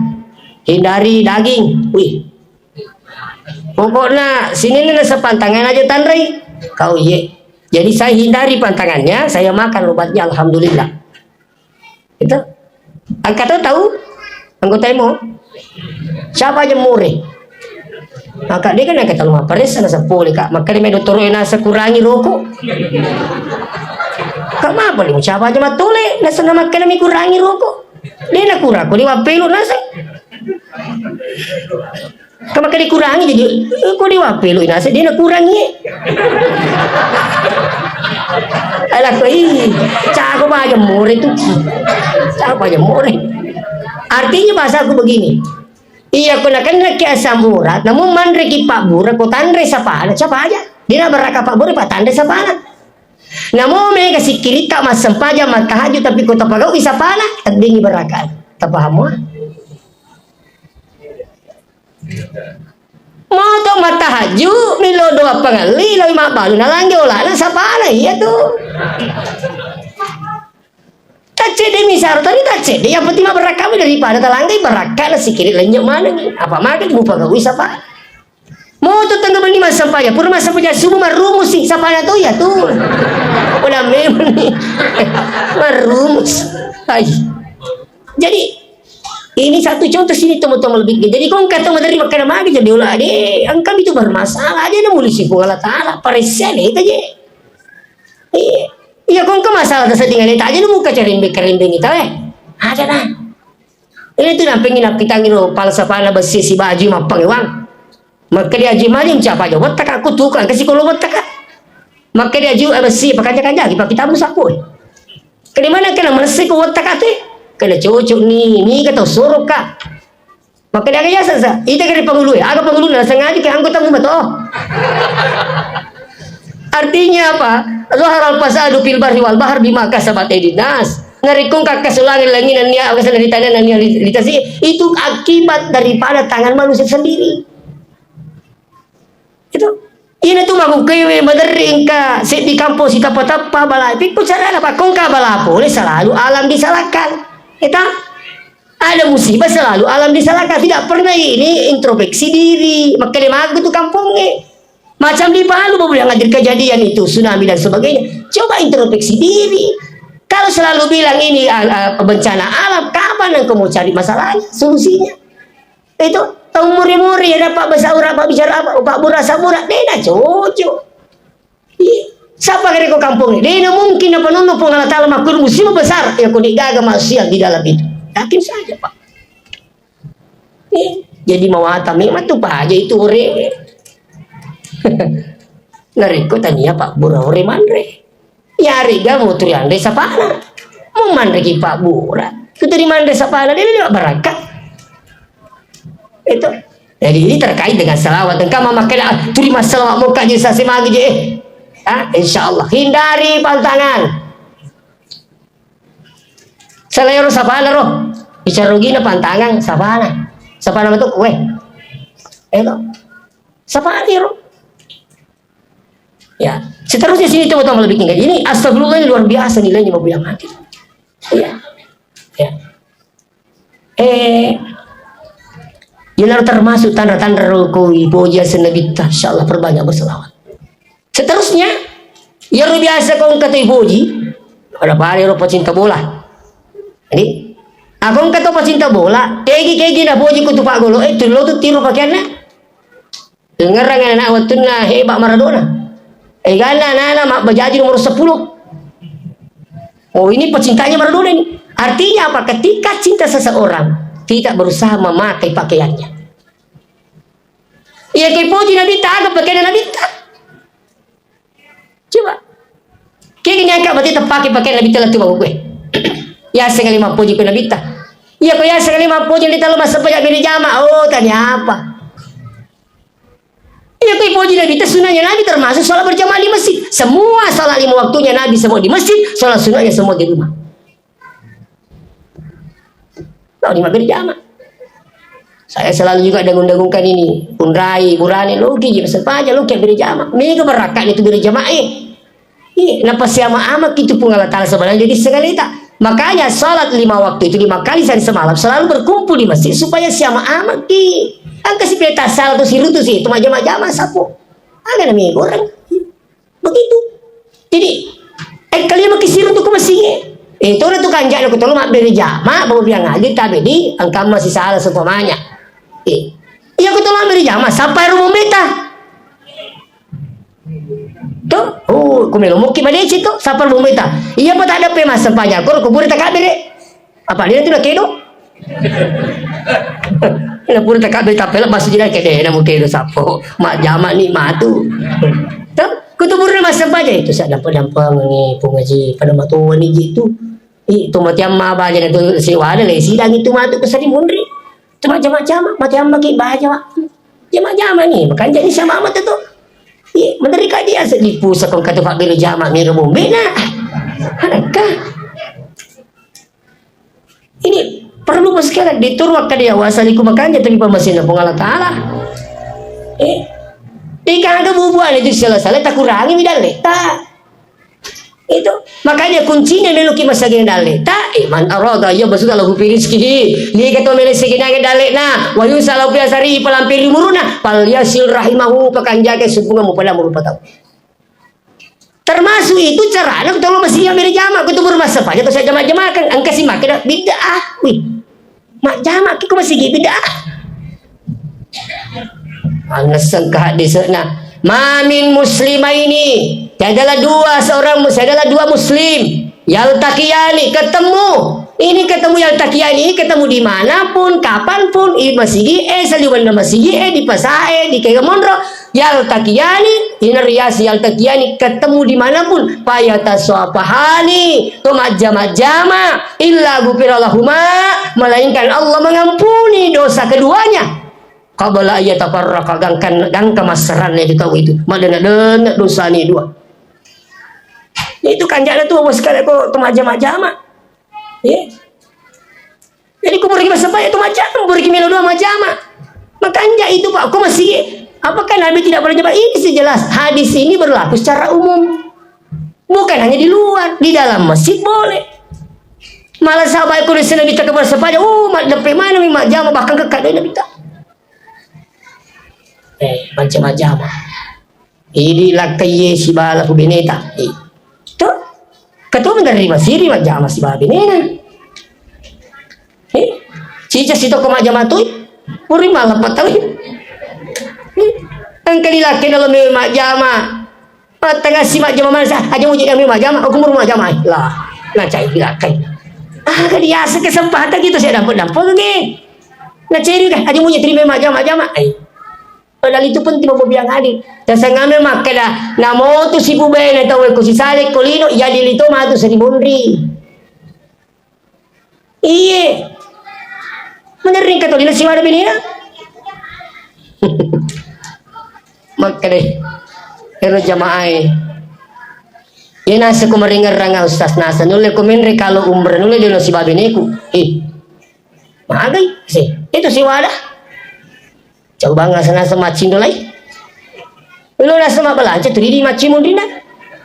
S1: hindari daging. Wih. Pokoknya sini nih sepantangan aja Tandri. Kau ye. Jadi saya hindari pantangannya, saya makan obatnya alhamdulillah. Itu. Angkatan tahu? Anggota emo. Siapa aja mure? Maka dia kan angkatan rumah paris sana sepuluh kak. Maka dia dokter nasa kurangi rokok. Kak apa nih? Siapa aja matule? Nasa nama kami kurangi rokok. Dia nak kurang. Kau dia pelu nasa. Kamu kali kurangi jadi kau diwapelu nasi dia nak kurangi. Alah kau ini cakap aja murah itu, cakap aja murah. Artinya bahasa aku begini. Iya kau nak kena ke asam urat, namun mandre ki Pak Bura kau tandre siapa aja. Dia nak beraka Pak Bura Pak tandre siapa. Namun mereka kasih kiri tak mas sempaja maka haju tapi kau tak pagau bisa pana terdingi beraka. Tak paham ah? Moto mata haju milo doa pengali lalu mak balu nalangi olah siapa iya tuh. Tace deh misal tadi tace deh yang penting mah beraka daripada talanggai beraka nasi kiri lenyap mana nih apa makan ibu pagau siapa. Moto tengah beli mas sampaya pur mas sampaya subuh marumus sih siapa tuh ya tuh. Udah memang nih marumus. Jadi ini satu contoh sini teman-teman lebih. Jadi kau kata dari makan magi jadi ulah deh. Angkam itu bermasalah aja namun sifat Allah Taala paresen itu aja. Iya kau masalah tersedingan itu aja nu muka cari beng itu Ada nah. Ini tuh nampingin kita ngiro palsa pana besi si baju mapang uang. Maka dia aji mali siapa aja. Watak aku tuh kan kasih kalau watak. Maka dia aji besi pakai aja kita kita musapun. Kemana kena meresik watak ate? Kena cocok nih kata suruh kak. Maka dia kaya sasa. Itu kena penghulu ya. Agak penghulu nah sengaja ke anggota mu betul. Artinya apa? Zuharal fasadu fil barri wal bahr bima kasabat aydin nas. Ngarikung kakak sulangin langinan niya akasan dari tanah dan litasi itu akibat daripada tangan manusia sendiri. Itu. Ini tuh maku kewe madering ka di kampus kita patapa balai. Pikir cara apa kong ka balapo selalu alam disalahkan. Kita ada musibah selalu alam disalahkan, tidak pernah ini introspeksi diri. Makanya magu tuh kampungnya macam di Palu yang ngajar kejadian itu tsunami dan sebagainya. Coba introspeksi diri. Kalau selalu bilang ini bencana alam, kapan engkau mau cari masalahnya, solusinya? Itu tahu muri-muri ya dapat bahasa Arab bicara apa, Pak Burasa murah, dia cocok. Siapa kira kau kampung ini? Dia mungkin apa nunu pengalat alam makhluk musibah besar yang kau digaga manusia di dalam itu. Yakin saja Pak. Jadi mau atam memang tuh Pak aja itu ore. Nariko tanya Pak Bura ore mandre. Ya riga mau turi andre sapana. Mau mandre ki Pak Bura. Itu dari mandre sapana dia tidak berakat. Itu. Jadi ini terkait dengan salawat. Dan kamu makan turi masalah mau kaji sasi magi je. Insya Allah hindari pantangan. Selain sapana roh. Bicara rugi na pantangan sapana. Sapana itu kue. Itu. Sapana roh. Ya, seterusnya sini teman-teman lebih tinggi. Ini astagfirullah ini luar biasa nilainya mau bilang hati. Iya. Ya. Ini termasuk tanda-tanda rukui puja senabita. Insyaallah perbanyak berselawat. Seterusnya, yang luar biasa kau kata ibuji, ada pari rupa cinta bola. Jadi, aku kata pecinta bola, kegi na puji kutu Pak Golo, itu lo tuh tiru pakaiannya. Dengar anak waktu na hebat Maradona. Gana anak bajaji nomor 10. Oh ini pecintanya Maradona ini. Artinya apa? Ketika cinta seseorang tidak berusaha memakai pakaiannya. Iya kayak puji Nabi tak pakaian Nabi tak. Coba. Kayak gini angkat berarti terpakai pakaian Nabi telah tuh gue. Ya sekali mah puji ke Nabi tak. Iya kok ya sekali mah puji di dalam masa banyak bini jama. Oh tanya apa? Ya kau puji Nabi itu sunahnya Nabi termasuk sholat berjamaah di masjid. Semua sholat 5 waktunya Nabi semua di masjid, sholat sunahnya semua di rumah. Tahu di mana berjamaah? Saya selalu juga dengung-dengungkan ini, Unrai, Burani, logi, apa aja logi berjamaah. Mega berakat itu berjamaah. Napa siapa amat itu pun Allah Ta'ala sebenarnya jadi sekali tak. Makanya sholat 5 waktu itu 5 kali sehari semalam selalu berkumpul di masjid supaya siapa amat ki. Angka si peta salah tu siru tu sih, tu macam-macam sapo. Ada namanya orang. Begitu. Jadi, kali makin siru tu ke masjid. Itu orang tu kanjak nak tolong mak beri jamaah, bawa biang ngaji tapi di angka masih salah semuanya. Iya aku tolong beri jamaah sampai rumah meta. Tuh, kumelo mungkin mana situ sampai rumah meta. Iya apa tak ada pemas sampainya. Kau kubur tak kabere. Apa dia tu nak kedo? Na pura tak kabel tapel masuk jadi kede na mungkin itu sapo mak jamak ni mak tu tak kutubur na masam aja itu saya dampang ni pengaji pada matu ni gitu itu macam ma baja na tu sewa ada le sidang itu matu kesari mundri tu macam-macam bagi baja jamak ni makan jadi sama amat tu menteri dia sedipu sakon kata pak bela jamak ni bombe na hanakah ini perlu sekali diturut ke dia wasaliku makanya tapi pemasin pun Allah Ta'ala jika ada bubuan itu salah-salah tak kurangi midale tak itu makanya kuncinya meluki masagin dale tak man arada ya basuka lahu fi rizqihi ni kata mele segina dale na wa yusalu bi asari palampiri muruna pal yasil rahimahu pakanjake supunga mu pada murupa tahu termasuk itu cara nak tolong masih yang berjamaah kutu bermasa aja tu saya jamaah kan angka si makan bid'ah mak jamak kita masih bid'ah. Anasan ke hadis na mamin muslimah ini adalah dua muslim yaltaqiyani ketemu yaltaqiyani ketemu dimanapun kapanpun di masjid saliwan masjid di pasar di Kegamondro yaltaqiyani inariasi yaltaqiyani ketemu dimanapun payataswafahani jama illa gufirallahuma melainkan Allah mengampuni dosa keduanya qabla ayatafarraqa gangka masarannya ditahu itu madana dosa ni dua itu kanjana tu bos sekali ko jama jadi ku pergi masa itu macam pergi melo dua jama makanya itu Pak aku masih apakah Nabi tidak pernah jamaah ini sejelas hadis ini berlaku secara umum bukan hanya di luar di dalam masjid boleh malah sahabat aku Nabi tak kepada sepaya mak dapat mana mak jama bahkan ke kadai Nabi tak macam-macam ini lakai si bala bineta itu ketua menerima siri mak jama si bala bineta cica si toko mak jama tu puri malah patau ang kalilaki dalam mak jama tengah si mak jama mana aja mau jadi mak jama aku mau mak jama lah nak cari bilakai kaliasa kesempatan gitu saya dapat lagi nak cari kan aja mau terima mak jama padahal itu penting mau biang hadir dan saya ngambil makanya namo tu si bubene tahu aku si salik kolino ya dilito mah tu seri bundri iye menering katolina si wada binina makanya ero jamaah ya nasa ko maringar ranga ustaz nasa nule ko menre kalau umrah nule dino si babineku magay itu si wada coba nggak nasa macin dolay lo nasa mabalanja turi di macin mundina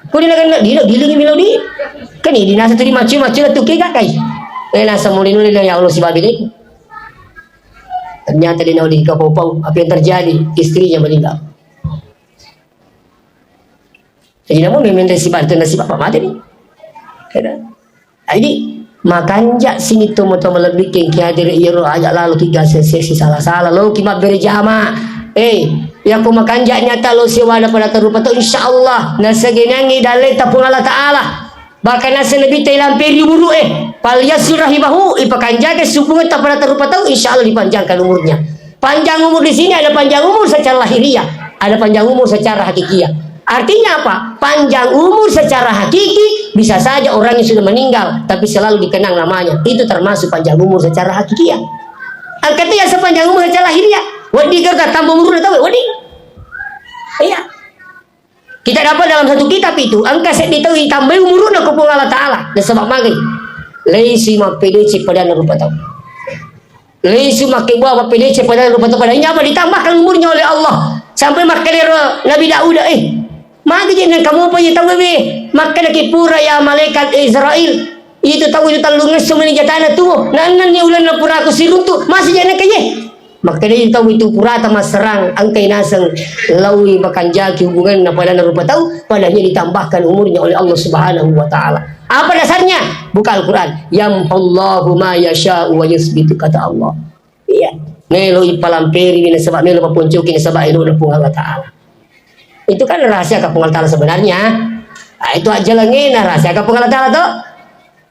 S1: ko dina kan dilo dilingi melodi kan di nasa turi macin la tuke kakay nasa muli nule ya Allah si babineku ternyata dia naudi kapau apa yang terjadi istrinya meninggal. Jadi namun meminta si bantu nasi bapak mati ni. Jadi makanja sini tu moto melebih kengki hadir iro ajak lalu tiga sesi salah lo kimat berjama. Yang ku makanja nyata lo siwana pada terupa tu insyaallah nasa genangi dalai tapung Allah Taala. Bahkan nasa nabi telam peri buru pal yasir rahimahu ipakanja ke supungan tak pada terupa tu insyaallah dipanjangkan umurnya. Panjang umur di sini ada panjang umur secara lahiriah, ada panjang umur secara hakikiah. Artinya apa? Panjang umur secara hakiki bisa saja orang yang sudah meninggal tapi selalu dikenang namanya. Itu termasuk panjang umur secara hakikiah. Angkatnya sepanjang umur secara lahiriah. Wadi kerja tambah umur tahu wadi. Iya. Kita dapat dalam satu kitab itu, angka set ditahu tambah umurna ke Allah Ta'ala. Dan sebab magi. Laisi mapedece pada rupa tahu. Laisi makai buah mapedece pada rupa tahu. Padanya apa? Ditambahkan umurnya oleh Allah. Sampai makai Nabi Daud. Magi jangan kamu apa ya tahu be. Makai lagi pura ya malaikat Israel. Itu tahu itu talungan semua ni jatana tu. Nanan ni ulan pura aku siruntu. Masih jangan kaya. Maka dia tahu itu purata mas serang angkai nasang lawi bahkan jaki hubungan pada rupa tahu padanya ditambahkan umurnya oleh Allah Subhanahu wa taala. Apa dasarnya? Buka Al-Qur'an. Yamhullahu ma yasha'u wa yuthbitu kata Allah. Iya. Melo ipalamperi ni sebab melo papuncukin sebab itu pun Allah taala. Itu kan rahasia kapung Allah taala sebenarnya. Nah, itu aja lagi rahasia kapung Allah taala tu.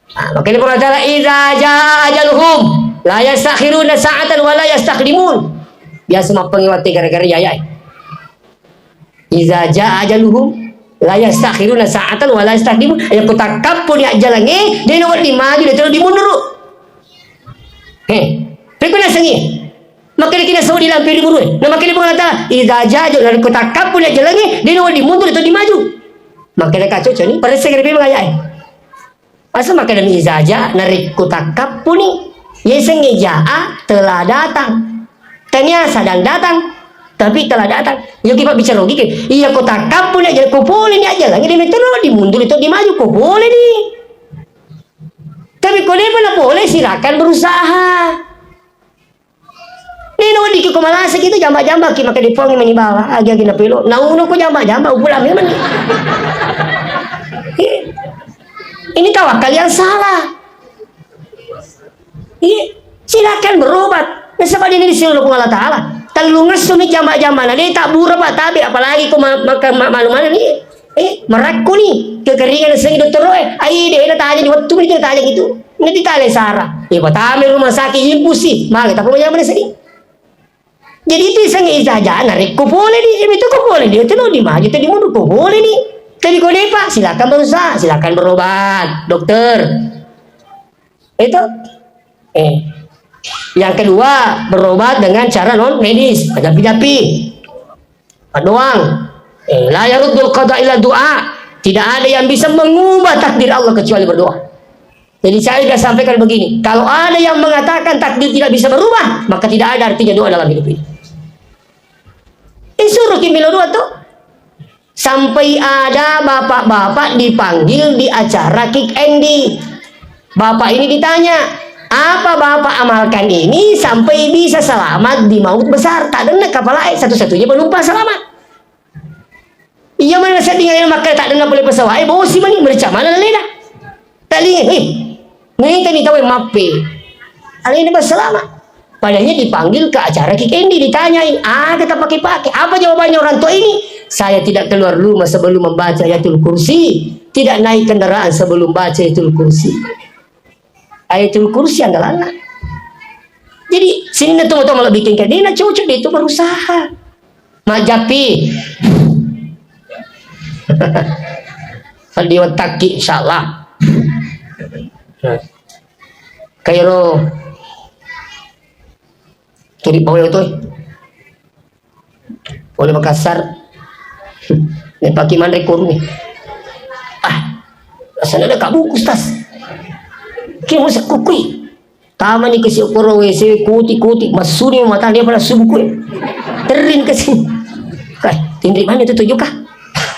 S1: Nah, maka dia berkata idza jaa ajaluhum la yastakhiruna sa'atan wa la yastaqdimun. Biasa mah pengiwati gara-gara yayai. Idza jaa ajaluhum la yastakhiruna sa'atan wa la yastaqdimun. Ya kutakapun ya jalange dia nak dimaju dia terus dimundur. Pekuna sengi. Maka dia kena saudi lampir buru. Nah maka dia berkata idza jaa ajaluhum kutakapun ya jalange dia nak dimundur terus dimaju. Maka dia kacau ni pada segera mengayai. Asal maka demi saja narik kutakap puni yesengejaa telah datang tanya sedang datang tapi telah datang ya kita bicara logika iya kutakap puni aja kupulin aja lagi dia terus dimundur itu dimaju kupulin nih tapi kalau mana boleh silakan berusaha ini no di kumalasa gitu jamba-jamba kita maka dipongi menibawa agak gina pelo nah uno ko jamba-jamba upulam memang ini tawakal yang salah. Silakan berobat. Nah, sebab ini disuruh Allah Ta'ala. Talungas sumi jambak-jambak. Nah, dia tak buruk pak tapi apalagi kau makan malu-malu ni. Meraku ni kekeringan sengi dokter roy. Dia nak tanya di waktu ni dia tanya gitu. Nanti tanya Sarah. Pertama rumah sakit impusi. Maka tak perlu mana sedih. Jadi itu sengi saja. Narik kau boleh ni. Itu kau boleh dia. Itu di maju. Itu di mundur kau boleh ni. Tapi kalau pak silakan berusaha, silakan berobat, dokter. Itu. Yang kedua berobat dengan cara non medis, japi-japi, doang. La yaruddul qada illa doa. Tidak ada yang bisa mengubah takdir Allah kecuali berdoa. Jadi saya sudah sampaikan begini, kalau ada yang mengatakan takdir tidak bisa berubah, maka tidak ada artinya doa dalam hidup ini. Suruh kimilo doa tuh. Sampai ada bapak-bapak dipanggil di acara Kick Andy. Bapak ini ditanya, apa bapak amalkan ini sampai bisa selamat di maut besar? Tak ada kapal lain, satu-satunya penumpang selamat. Iya mana saya tinggal makan tak ada boleh pesawat. Bawa si mana mereka mana leda? Tak lihat, ni tadi tahu mape. Alih ini berselamat. Padahal dipanggil ke acara Kick Andy ditanyain, kita pakai-pakai. Apa jawabannya orang tua ini? Saya tidak keluar rumah sebelum membaca Ayatul Kursi, tidak naik kendaraan sebelum baca Ayatul Kursi. Ayatul Kursi andalan. Jadi sini nak tunggu malah bikin kayak dia nak cocok dia itu berusaha. Majapi. Kalau dia taki insyaallah. Kairo turi bawah itu. Oleh Makassar. Ni pakai man rekor ni. Rasanya ada kak buku tas. Kira masa kukui. Tama ni kasi ukuro wese kuti masuri mata dia pada subuh terin kasi. Kai, tindri mana tu tujuh kah?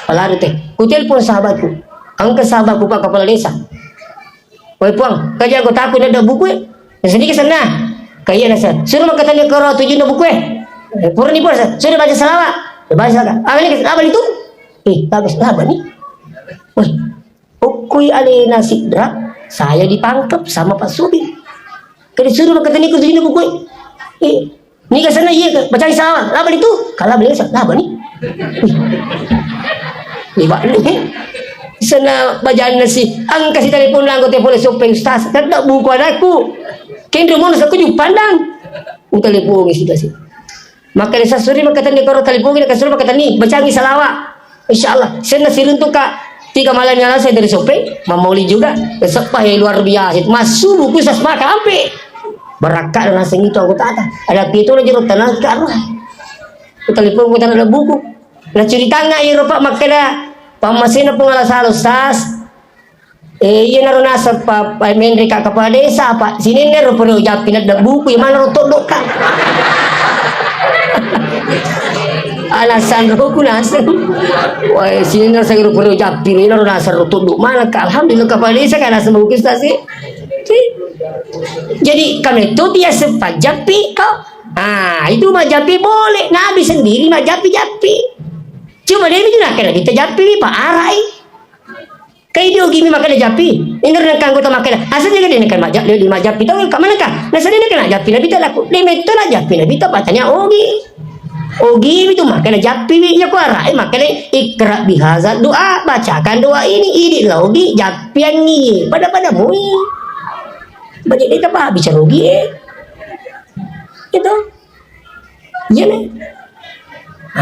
S1: Palari teh. Ku telepon sahabatku. Angkat sahabatku pak kepala desa. Woi puang, kerja aku takut ada buku. Sedikit sana. Kaya nasa. Suruh makan tanya karo tujuh na buku. Purni pun sudah baca salawat. Baca kan? Apa itu? Bagus apa nih? Woi, ukui alena sidra. Saya ditangkap sama Pak Subi. Kali suruh makan tanya tujuh na buku. Ni ke sana iya ke? Baca salawat. Apa itu? Kalau beli apa nih? Libat ni. Sana bacaan nasi. Ang kasih telepon lang ko telepon supaya ustaz. Tak buku anakku. Kendro mo sa kuju pandang. Ang telepon sudah sih. Maka desa suri makatan ni karo telepon ni kasur makatan ni bacangi salawat. Insyaallah. Saya nasirin tu kak 3 malam yang lalu saya dari sope mamauli juga. Besok luar biasa. Masuk buku sasma kampe. Berakat dan nasi itu aku tak ada. Ada itu na jeruk tanah ke arwah. Telepon ko tanah ada buku. Na cerita nga iro pa magkala pamasina po nga sa alustas. Iya naroon nasa Menri ka kapag desa pa sininer po rin yung pinagdabuko yung manaro todo ka. Alasan ro ko nasa wah sininer sa iro po rin yung pinagdabuko nasa todo mana ka alhamdulillah kapag desa ka nasa bukis tasi. Jadi kami itu dia sempat japi kau. Itu mah japi boleh. Nabi sendiri mah japi-japi. Cuma dia itu nak kena kita japi Pak Arai. Kayak dia gini makan japi. Ingat nak kanggo tu makan. Asalnya dia nak majap dia lima japi tahu kat mana kah? Nasa dia nak kena japi Nabi tak laku. Dia itu nak japi Nabi tak patanya Ogi itu makan japi ya ku Arai makan ikra bihazal doa bacakan doa ini lah Ogi japi yang ni pada mui. Banyak dia tak apa bicara Ogi itu. Ya nih.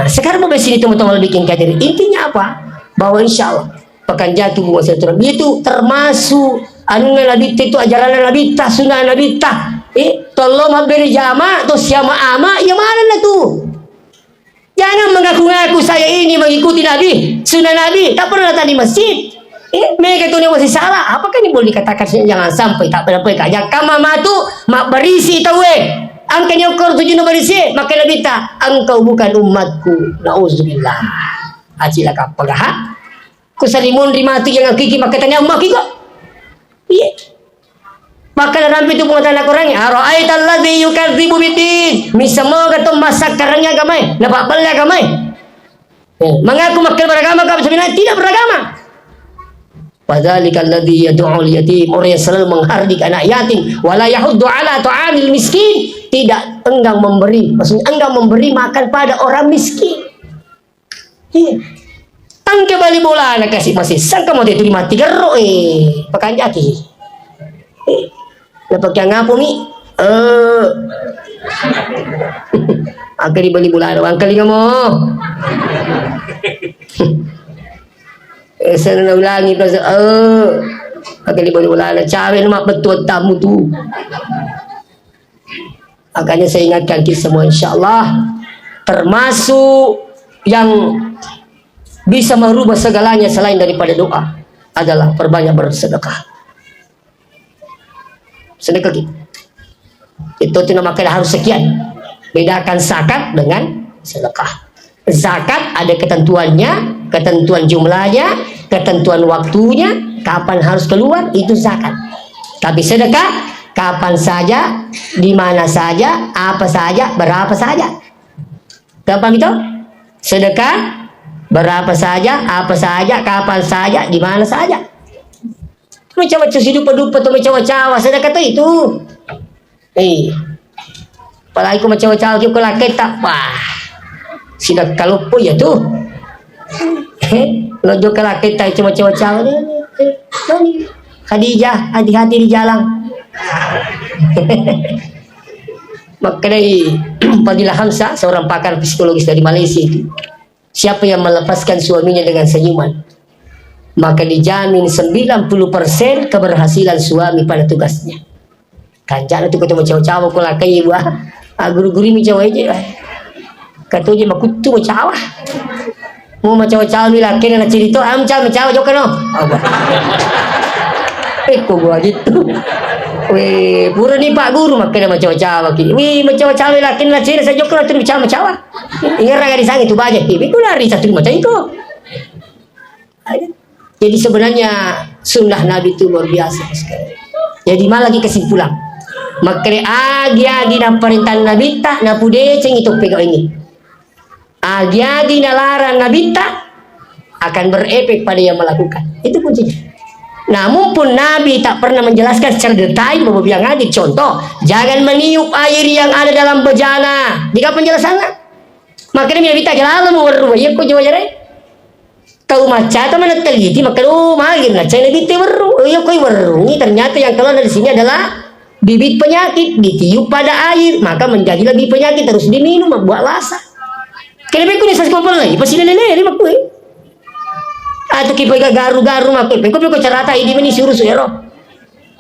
S1: Sekarang mau sini teman-teman bikin kader. Intinya apa? Bahwa insya Allah pekan jatuh bunga silaturahmi itu termasuk anu Nabi itu ajaran Nabi tah sunnah Nabi tah. Tolong beri jama atau siapa ama yang mana lah tu? Jangan mengaku-ngaku saya ini mengikuti Nabi, sunnah Nabi, tak pernah datang di masjid. Mereka itu masih salah. Apakah ini boleh dikatakan? Jangan sampai tak pernah pergi kajak kama matu mak berisi tahu angka nyokor tujuh nomor isi maka Nabi tak engkau bukan umatku. Nauzubillah. Acilah kapagah. Kusalimun rimati yang kiki maka tanya umat kiko. Iya. Maka rampi itu pengetahuan orangnya. Ara'aita alladzi yukadzibu biddin. Misamo gato masak karangnya gamai, nampak balnya gamai. Mengaku makan beragama kau sebenarnya tidak beragama. Wadzalika alladzi yad'ul yatim, orang yang selalu menghardik anak yatim, wala yahuddu ala ta'amil miskin, tidak enggan memberi, maksudnya enggan memberi makan pada orang miskin. Iya. Angke bali bola nak kasih masih sangka mau itu mati gero pakai jati. Dapat yang ngapo mi? Angke di bali bola ang kali mo. Sana na ulangi pa sa angke di bali bola cawe nama betul tamu tu. Makanya saya ingatkan kita semua insyaallah termasuk yang bisa merubah segalanya selain daripada doa adalah perbanyak bersedekah. Sedekah kita. Itu dinamakan harus sekian. Bedakan zakat dengan sedekah. Zakat ada ketentuannya, ketentuan jumlahnya, ketentuan waktunya, kapan harus keluar, itu zakat. Tapi sedekah kapan saja, di mana saja, apa saja, berapa saja. Gampang itu? Sedekah berapa saja, apa saja, kapan saja, di mana saja. Macam-macam hidup dupa tu macam-macam sedekah tu itu. Apalagi ku macam-macam ku laki tak wah. Sidak kalau pun ya tu. Lo jo laki tak macam-macam ni. Khadijah hati-hati di jalan. Makanya Fadilah Hamzah seorang pakar psikologis dari Malaysia itu. Siapa yang melepaskan suaminya dengan senyuman, maka dijamin 90% keberhasilan suami pada tugasnya. Kanjana tu ketemu cawa-cawa ko lakai ibu guru-guru mi cawa aja. Kata je makutu cawa. Mau cawa-cawa mi laki na cerita cawa jo kano. Ko gua gitu. Weh, pura ni Pak Guru makan cawa-cawa kini. Wih, cawa-cawa laki na cerita sa jo kano tu cawa-cawa. Ingat raga di sang itu banyak. Ibu lari satu macam itu. Jadi sebenarnya sunnah Nabi itu luar biasa sekali. Jadi malah lagi kesimpulan. Makre agi-agi na perintah Nabi tak na pude ceng itu pegawai ini. Agi-agi na larang Nabi tak akan berefek pada yang melakukan. Itu kuncinya. Namun pun Nabi tak pernah menjelaskan secara detail bahwa yang ada contoh jangan meniup air yang ada dalam bejana. Jika penjelasannya, makanya Nabi tak jalan mau berubah. Ya kau jawab jadi. Kau maca atau mana teliti maka magin lah. Cina Nabi teberu. Ya kau beru. Ini ternyata yang keluar dari sini adalah bibit penyakit ditiup pada air maka menjadi lebih penyakit terus diminum buat lasa. Kenapa kau nisas kompor lagi? Pasti nenek ni makui. Atau kita garu-garu makui. Kau cerita ini meni suruh suero.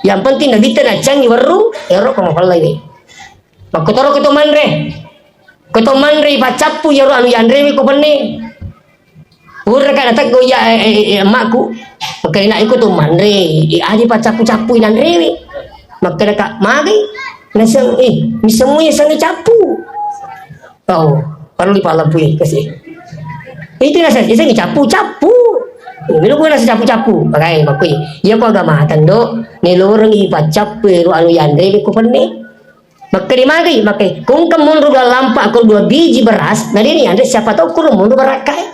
S1: Yang penting Nabi tak canggih beru. Ero kau mau lagi. Makutoro ketuman re. Ketuman re bacapu ya anu yandre kau benih. Ura kan datang ko ya emakku. Maka nak ikut tu manre. Adi pa capu-capu inan rewe. Maka nak magi. Nasang misemunya sang capu. Oh, perlu dipalapu kasih. Itu nasa sang capu-capu. Bilo ko nasa capu-capu. Pakai makui. Iya ko agama tando. Nilorong ipacap pero anu yan rewe ko penne. Maka dimagi, maka kung kamundu dua lampak aku 2 biji beras, nah ini anda siapa tahu kurang mundu berakai.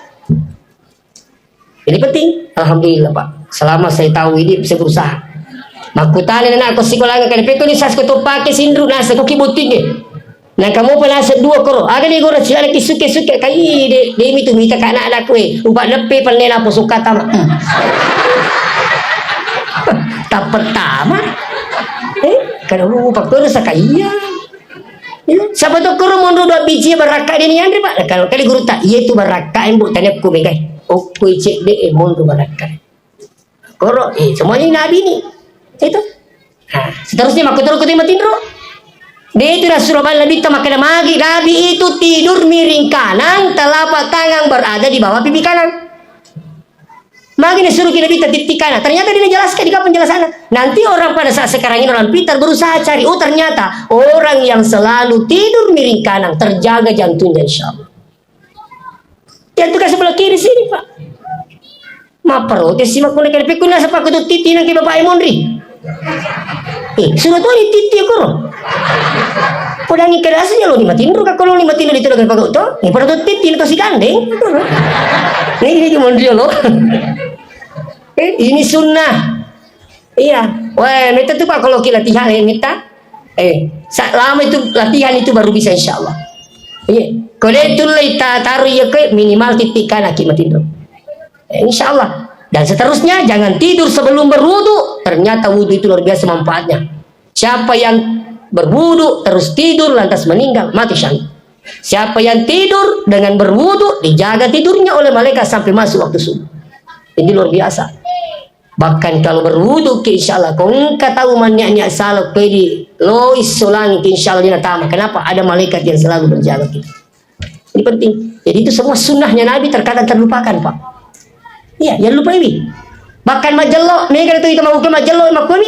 S1: Ini penting, alhamdulillah Pak. Selama saya tahu ini bisa berusaha. Makutani na ako sikolangan kani peto ni sas ko to pake sindru nasa ko kibuting. Nah kamu pernah sedua koro. Aga ni gora siya kisuke kai de mi tu mita kana anak ko ubat lepe panela po sukata. Tak pertama. Kalau lupa koro sa kaya. Siapa tu koro mundu 2 biji baraka ni andre Pak. Kalau kali guru tak iya tu baraka embu tanya ko megai. Oh kui cek de mundu baraka. Koro semuanya nabi ni. Itu. Nah, seterusnya maku terus kuting matindro. Dia itu Rasulullah Nabi makan magi. Nabi itu tidur miring kanan, telapak tangan berada di bawah pipi kanan. Magi disuruh Nabi titik kanan. Ternyata dia menjelaskan di kapan penjelasannya. Nanti orang pada saat sekarang ini orang pintar berusaha cari. Oh ternyata orang yang selalu tidur miring kanan terjaga jantungnya insya Allah. Jantung ke sebelah kiri sini Pak. Ma protes si makuna kali pikuna sa pakudot titi nang kay babae mondri. Sudah tuh di titi ko. Podang ikerasa niya lo ni matindro ka ko ni matindro dito kay pagoto. Ni para titi nito si gandeng. Ini mondri lo. Ini sunnah. Iya. Wah, meta tuh Pak kalau kita latihan meta. Lama itu latihan itu baru bisa insyaallah. Iya. Kalau itu kita taruh ya ke minimal titik kanan ki matindro. Insya Allah. Dan seterusnya jangan tidur sebelum berwudu. Ternyata wudu itu luar biasa manfaatnya. Siapa yang berwudu terus tidur lantas meninggal mati syahid. Siapa yang tidur dengan berwudu dijaga tidurnya oleh malaikat sampai masuk waktu subuh. Ini luar biasa. Bahkan kalau berwudu ke insya Allah kau enggak tahu mannya salah pedi lois solangi ke insya Allah dia tamat. Kenapa? Ada malaikat yang selalu berjaga kita. Ini penting. Jadi itu semua sunnahnya Nabi terkadang terlupakan Pak. Iya, jangan lupa ini. Bahkan majallo, mereka itu mau ke majallo makuni.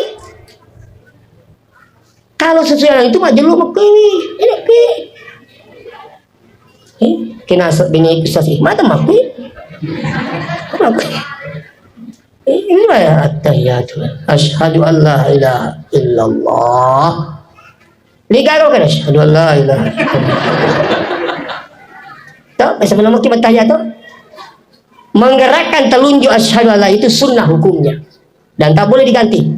S1: Kalau sesuai itu majallo makuni, ini ke. Kena bini sasi, mata makuni. Ini ya at-tahiyatu. Asyhadu an la ilaha illallah. Liga kau kan asyhadu an la ilaha illallah. Tahu, sebelum kita tahiyat tu. Menggerakkan telunjuk asyhadu alla itu sunnah hukumnya dan tak boleh diganti.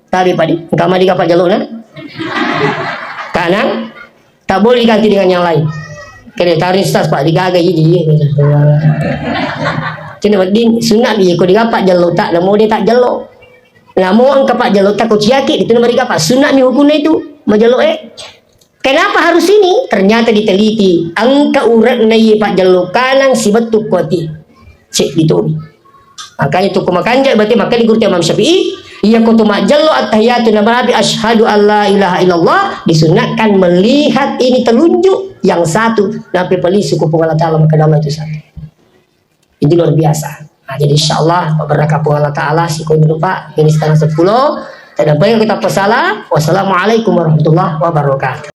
S1: Tadi padi, engkau mandi kapal jalurnya kanan tak boleh diganti dengan yang lain. Kena tarik stas Pak digagai jadi. Cina badin sunat dia ko digapak jalur tak mau dia tak jalur. Nah mau angkat Pak jalur tak ko ciaki itu nama digapak sunat ni hukumnya itu majalur Kenapa harus ini? Ternyata diteliti. Angka urat nai Pak jalur kanan si betul kuati. Cek itu. Makanya itu kumakanja berarti maka digurti Imam Syafi'i ia kutu majallu at-tahiyatu nabi asyhadu alla ilaha illallah disunatkan melihat ini telunjuk yang satu nabi peli suku Allah Ta'ala maka nama itu satu. Ini luar biasa. Nah, jadi insyaallah berkah Allah Ta'ala sikoi dulu Pak ini setengah 10 tidak banyak kita pesalah. Wassalamualaikum warahmatullahi wabarakatuh.